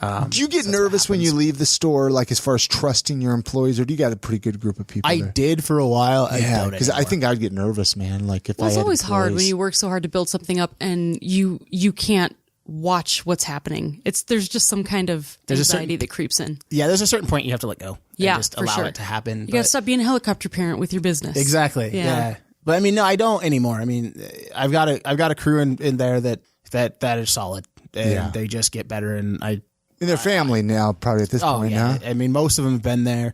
Do you get nervous when you leave the store, like as far as trusting your employees, or do you got a pretty good group of people I there? did for a while. Yeah, because I think I'd get nervous, man. Like if I had it's always employees. hard when you work so hard to build something up and you can't watch what's happening. There's just some kind of anxiety that creeps in. Yeah, there's a certain point you have to let go. Yeah, and just for allow sure. it to happen. You got to stop being a helicopter parent with your business. Exactly. Yeah. But I mean, no, I don't anymore. I mean, I've got a crew in there that is solid, and they just get better. And their family now, probably at this point. Yeah. Huh? I mean, most of them have been there.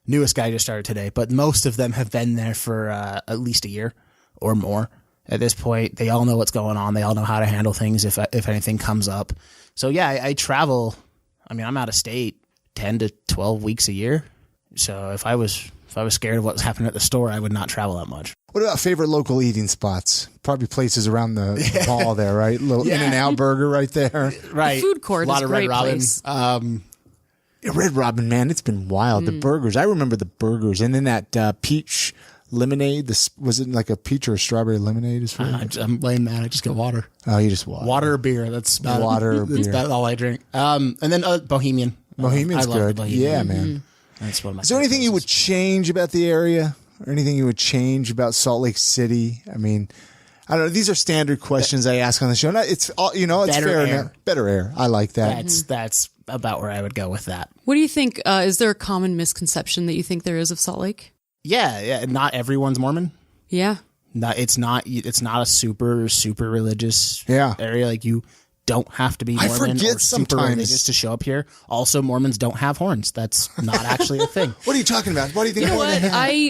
Newest guy just started today, but most of them have been there for at least a year or more. At this point, they all know what's going on. They all know how to handle things if anything comes up. So yeah, I travel. I mean, I'm out of state 10 to 12 weeks a year. So if I was scared of what's happening at the store, I would not travel that much. What about favorite local eating spots? Probably places around the mall there, right? Little In-N-Out Burger right there. Right. The food court a lot is of a great Red Robin. place. Red Robin, man, it's been wild. The burgers. I remember the burgers. And then that peach lemonade. Was it like a peach or a strawberry lemonade? I'm lame, man. I just get water. Oh, you just water. Water or beer. That's about water or That's beer. about all I drink. And then Bohemian. Bohemian's I love good. Bohemian. Yeah, man. That's one of my Is there anything you would change about the area? Or anything you would change about Salt Lake City? I mean, I don't know. These are standard questions I ask on the show. It's all, it's Better fair. air. Better air. I like that. That's about where I would go with that. What do you think? Is there a common misconception that you think there is of Salt Lake? Yeah. Not everyone's Mormon. Yeah. No, it's not a super religious area. Like you don't have to be Mormon forget or super sometimes. religious to show up here. Also, Mormons don't have horns. That's not actually a thing. What are you talking about? What do you think? You know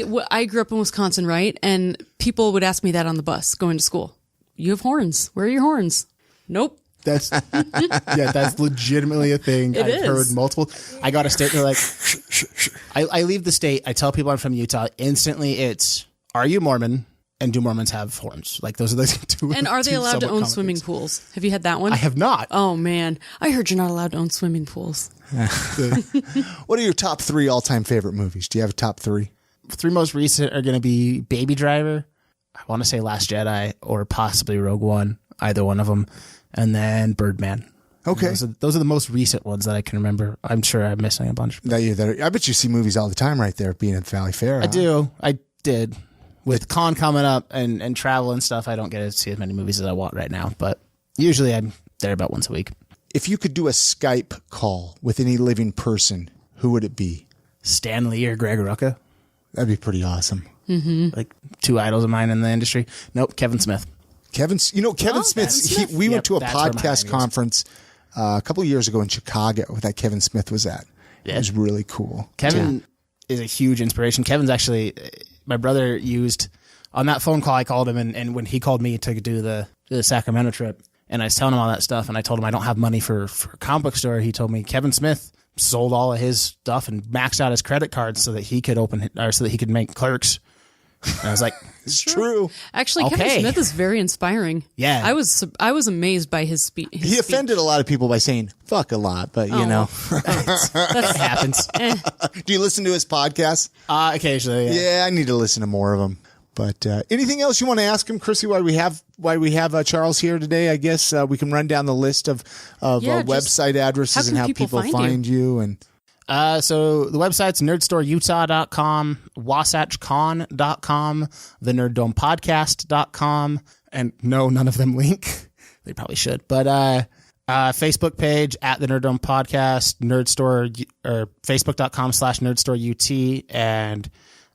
what? I grew up in Wisconsin, right? And people would ask me that on the bus going to school. You have horns. Where are your horns? Nope. That's that's legitimately a thing. I've heard multiple. I got a state. They're like, I leave the state. I tell people I'm from Utah. Instantly, it's, are you Mormon? And do Mormons have horns? Like those are the two. And are they allowed to own swimming pools? Have you had that one? I have not. Oh man, I heard you're not allowed to own swimming pools. What are your top 3 all-time favorite movies? Do you have a top 3? 3 most recent are going to be Baby Driver. I want to say Last Jedi or possibly Rogue One. Either one of them. And then Birdman. Okay. Those are the most recent ones that I can remember. I'm sure I'm missing a bunch. I bet you see movies all the time right there being at Valley Fair. I do. I did. With con coming up and travel and stuff, I don't get to see as many movies as I want right now. But usually I'm there about once a week. If you could do a Skype call with any living person, who would it be? Stan Lee or Greg Rucka. That'd be pretty awesome. Mm-hmm. Like 2 idols of mine in the industry. Nope, Kevin Smith. Kevin Smith. We went to a podcast conference a couple of years ago in Chicago that Kevin Smith was at. Yeah. It was really cool. Kevin is a huge inspiration. Kevin's actually, my brother used, on that phone call I called him, and when he called me to do the Sacramento trip, and I was telling him all that stuff, and I told him I don't have money for a comic book store. He told me Kevin Smith sold all of his stuff and maxed out his credit cards so that he could so that he could make Clerks. And I was like, it's true. Actually, Kevin Smith is very inspiring. Yeah. I was amazed by his speech. He offended a lot of people by saying fuck a lot, but you know. That happens. Do you listen to his podcast? Occasionally, yeah. Yeah, I need to listen to more of them. But anything else you want to ask him, Chrissy, why we have Charles here today? I guess we can run down the list of website addresses and how people find you. And so the website's nerdstoreutah.com, wasatchcon.com, thenerddomepodcast.com, and no, none of them link. They probably should. But Facebook page at the Nerd Dome Podcast, Nerdstore, or facebook.com/nerdstoreut, and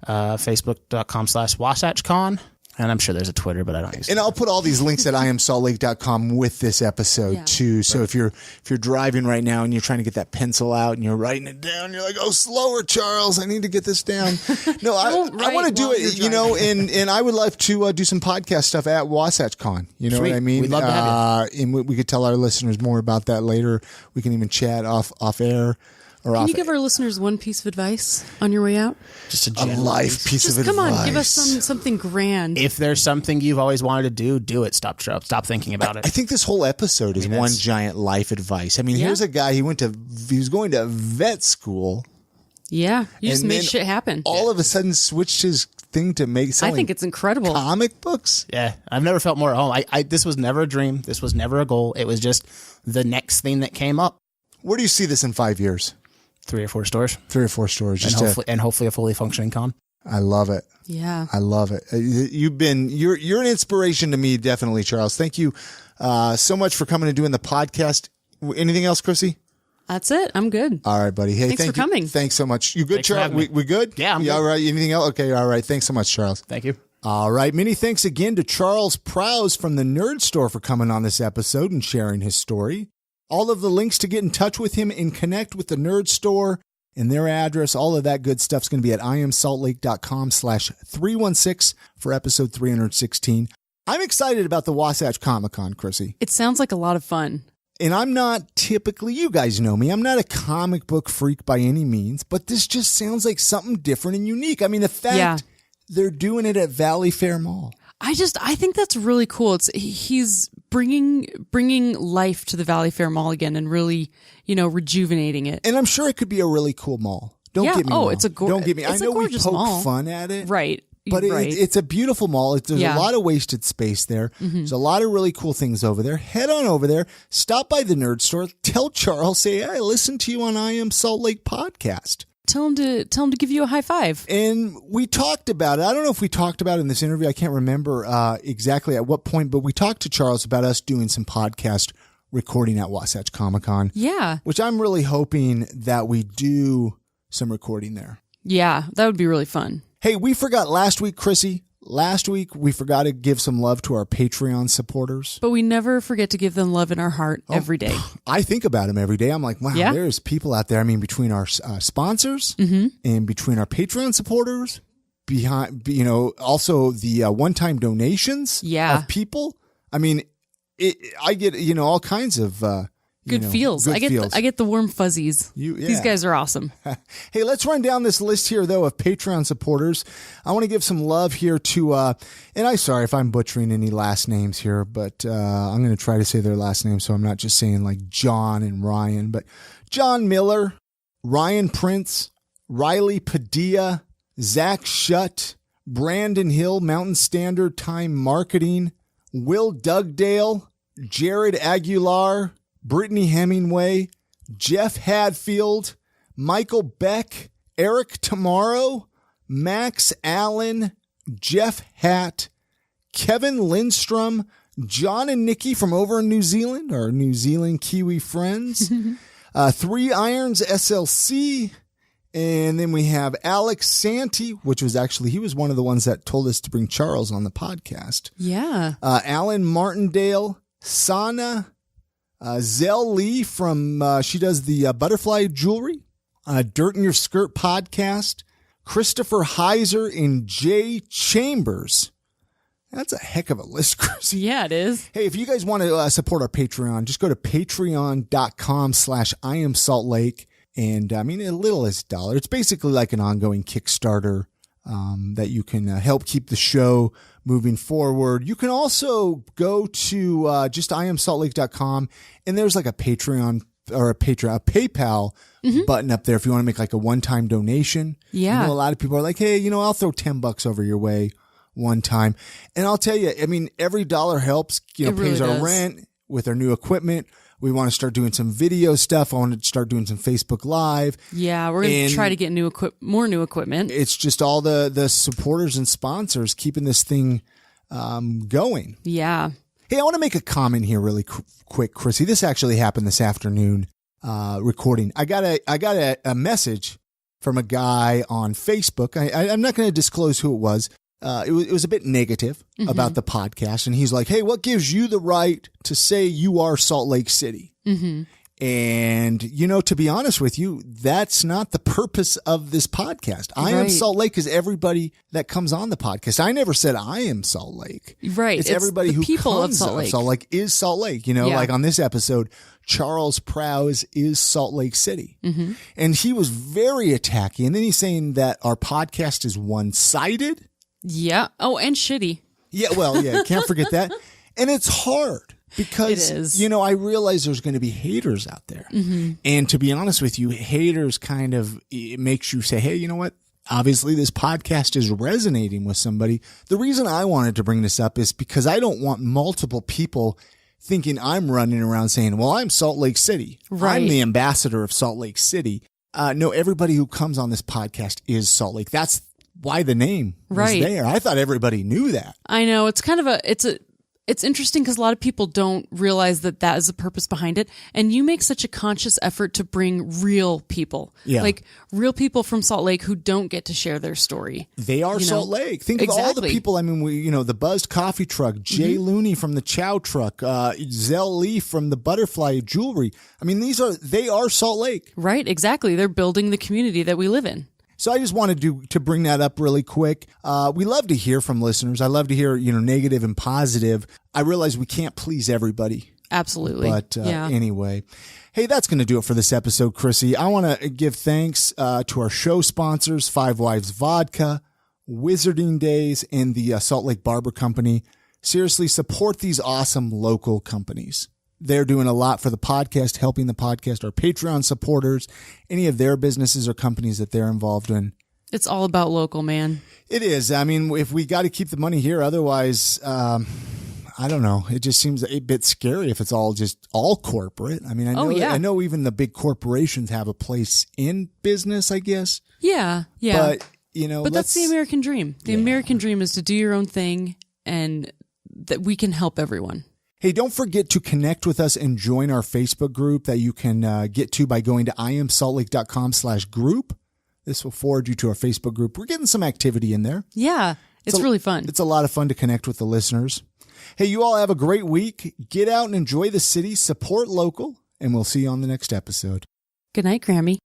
facebook.com/wasatchcon. And I'm sure there's a Twitter, but I don't use it. And I'll put all these links at iamsaltlake.com with this episode too. So if you're driving right now and you're trying to get that pencil out and you're writing it down, you're like, oh, slower, Charles. I need to get this down. No, I want to do it, and I would love to do some podcast stuff at Wasatch Con. You know what I mean? We'd love to have you. And we could tell our listeners more about that later. We can even chat off air. Can you give our listeners one piece of advice on your way out? Just a life piece of advice. Come on, give us something grand. If there's something you've always wanted to do it. Stop thinking about it. I think this whole episode is one giant life advice. I mean, here's a guy, he was going to vet school. Yeah, you just made shit happen. All of a sudden switched his thing to selling I think it's incredible. Comic books. Yeah, I've never felt more at home. This was never a dream. This was never a goal. It was just the next thing that came up. Where do you see this in 5 years? 3 or 4 stores. 3 or 4 stores. And hopefully a fully functioning con. I love it. Yeah. I love it. You're an inspiration to me, definitely, Charles. Thank you so much for coming and doing the podcast. Anything else, Chrissy? That's it. I'm good. All right, buddy. Hey, thanks for coming. Thanks so much. You good, Charles? We good? Yeah, I'm good. All right. Anything else? Okay. All right. Thanks so much, Charles. Thank you. All right. Many thanks again to Charles Prows from the Nerd Store for coming on this episode and sharing his story. All of the links to get in touch with him and connect with the Nerd Store and their address, all of that good stuff's going to be at iamsaltlake.com/316 for episode 316. I'm excited about the Wasatch Comic Con, Chrissy. It sounds like a lot of fun. And I'm not typically, you guys know me, I'm not a comic book freak by any means, but this just sounds like something different and unique. I mean, the fact they're doing it at Valley Fair Mall. I think that's really cool. He's bringing life to the Valley Fair Mall again and really, rejuvenating it. And I'm sure it could be a really cool mall. Don't get me wrong. Don't get me. I know we poke mall. fun at it. Right. But it's a beautiful mall. There's a lot of wasted space there. Mm-hmm. There's a lot of really cool things over there. Head on over there. Stop by the Nerd Store. Tell Charles, say, hey, I listened to you on I Am Salt Lake podcast. Tell him to give you a high five. And we talked about it. I don't know if we talked about it in this interview. I can't remember exactly at what point, but we talked to Charles about us doing some podcast recording at Wasatch Comic Con. Yeah. Which I'm really hoping that we do some recording there. Yeah, that would be really fun. Hey, we forgot last week, Chrissy. Last week, we forgot to give some love to our Patreon supporters. But we never forget to give them love in our heart every day. I think about them every day. I'm like, wow, there's people out there. I mean, between our sponsors and between our Patreon supporters, behind, also the one-time donations of people. I mean, I get, all kinds of good feels. I get the warm fuzzies. These guys are awesome. Hey, let's run down this list here, though, of Patreon supporters. I want to give some love here to, and I'm sorry if I'm butchering any last names here, but I'm going to try to say their last name so I'm not just saying like John and Ryan, but John Miller, Ryan Prince, Riley Padilla, Zach Shutt, Brandon Hill, Mountain Standard Time Marketing, Will Dugdale, Jared Aguilar, Brittany Hemingway, Jeff Hadfield, Michael Beck, Eric Tomorrow, Max Allen, Jeff Hatt, Kevin Lindstrom, John and Nikki from over in New Zealand, our New Zealand Kiwi friends, Three Irons SLC, and then we have Alex Santee, which was actually, he was one of the ones that told us to bring Charles on the podcast. Yeah. Alan Martindale, Sana, Zell Lee from, she does the butterfly jewelry, Dirt in Your Skirt podcast, Christopher Heiser and Jay Chambers. That's a heck of a list, Chris. Yeah, it is. Hey, if you guys want to support our Patreon, just go to patreon.com/IamSaltLake. And I mean, as little as $1. It's basically like an ongoing Kickstarter that you can help keep the show moving forward. You can also go to just iamsaltlake.com, and there's like a Patreon or a PayPal button up there if you want to make like a one-time donation. Yeah. A lot of people are like, hey, I'll throw $10 over your way one time. And I'll tell you, I mean, every dollar helps, pays really our rent with our new equipment. We want to start doing some video stuff. I want to start doing some Facebook Live. Yeah, we're going to try to get more new equipment. It's just all the supporters and sponsors keeping this thing going. Yeah. Hey, I want to make a comment here really quick, Chrissy. This actually happened this afternoon recording. I got a message from a guy on Facebook. I'm not going to disclose who it was. It was a bit negative about the podcast. And he's like, hey, what gives you the right to say you are Salt Lake City? Mm-hmm. And, to be honest with you, that's not the purpose of this podcast. I am Salt Lake is everybody that comes on the podcast. I never said I am Salt Lake. Right. It's everybody who comes of Salt Lake. Salt Lake is Salt Lake. Like on this episode, Charles Prows is Salt Lake City. Mm-hmm. And he was very attacking. And then he's saying that our podcast is one-sided. Yeah. Oh, and shitty. Yeah. Well, yeah. Can't forget that. And it's hard because, it is. I realize there's going to be haters out there. Mm-hmm. And to be honest with you, haters it makes you say, hey, you know what? Obviously this podcast is resonating with somebody. The reason I wanted to bring this up is because I don't want multiple people thinking I'm running around saying, well, I'm Salt Lake City. Right. I'm the ambassador of Salt Lake City. No, everybody who comes on this podcast is Salt Lake. That's why the name was there. I thought everybody knew that. I know. It's kind of it's interesting because a lot of people don't realize that is the purpose behind it. And you make such a conscious effort to bring real people, like real people from Salt Lake who don't get to share their story. They are Salt Lake. Think of all the people. I mean, the Buzzed Coffee Truck, Jay Looney from the Chow Truck, Zell Lee from the Butterfly Jewelry. I mean, they are Salt Lake. Right. Exactly. They're building the community that we live in. So I just wanted to bring that up really quick. We love to hear from listeners. I love to hear, negative and positive. I realize we can't please everybody. Absolutely. But anyway, hey, that's going to do it for this episode, Chrissy. I want to give thanks to our show sponsors, Five Wives Vodka, Wizarding Days, and the Salt Lake Barber Company. Seriously, support these awesome local companies. They're doing a lot for the podcast, helping the podcast, our Patreon supporters, any of their businesses or companies that they're involved in. It's all about local, man. It is. I mean, if we got to keep the money here, otherwise, I don't know. It just seems a bit scary if it's all corporate. I mean, I know even the big corporations have a place in business, I guess. Yeah. But, but that's the American dream. The American dream is to do your own thing and that we can help everyone. Hey, don't forget to connect with us and join our Facebook group that you can get to by going to iamsaltlake.com/group. This will forward you to our Facebook group. We're getting some activity in there. Yeah, it's really fun. It's a lot of fun to connect with the listeners. Hey, you all have a great week. Get out and enjoy the city, support local, and we'll see you on the next episode. Good night, Grammy.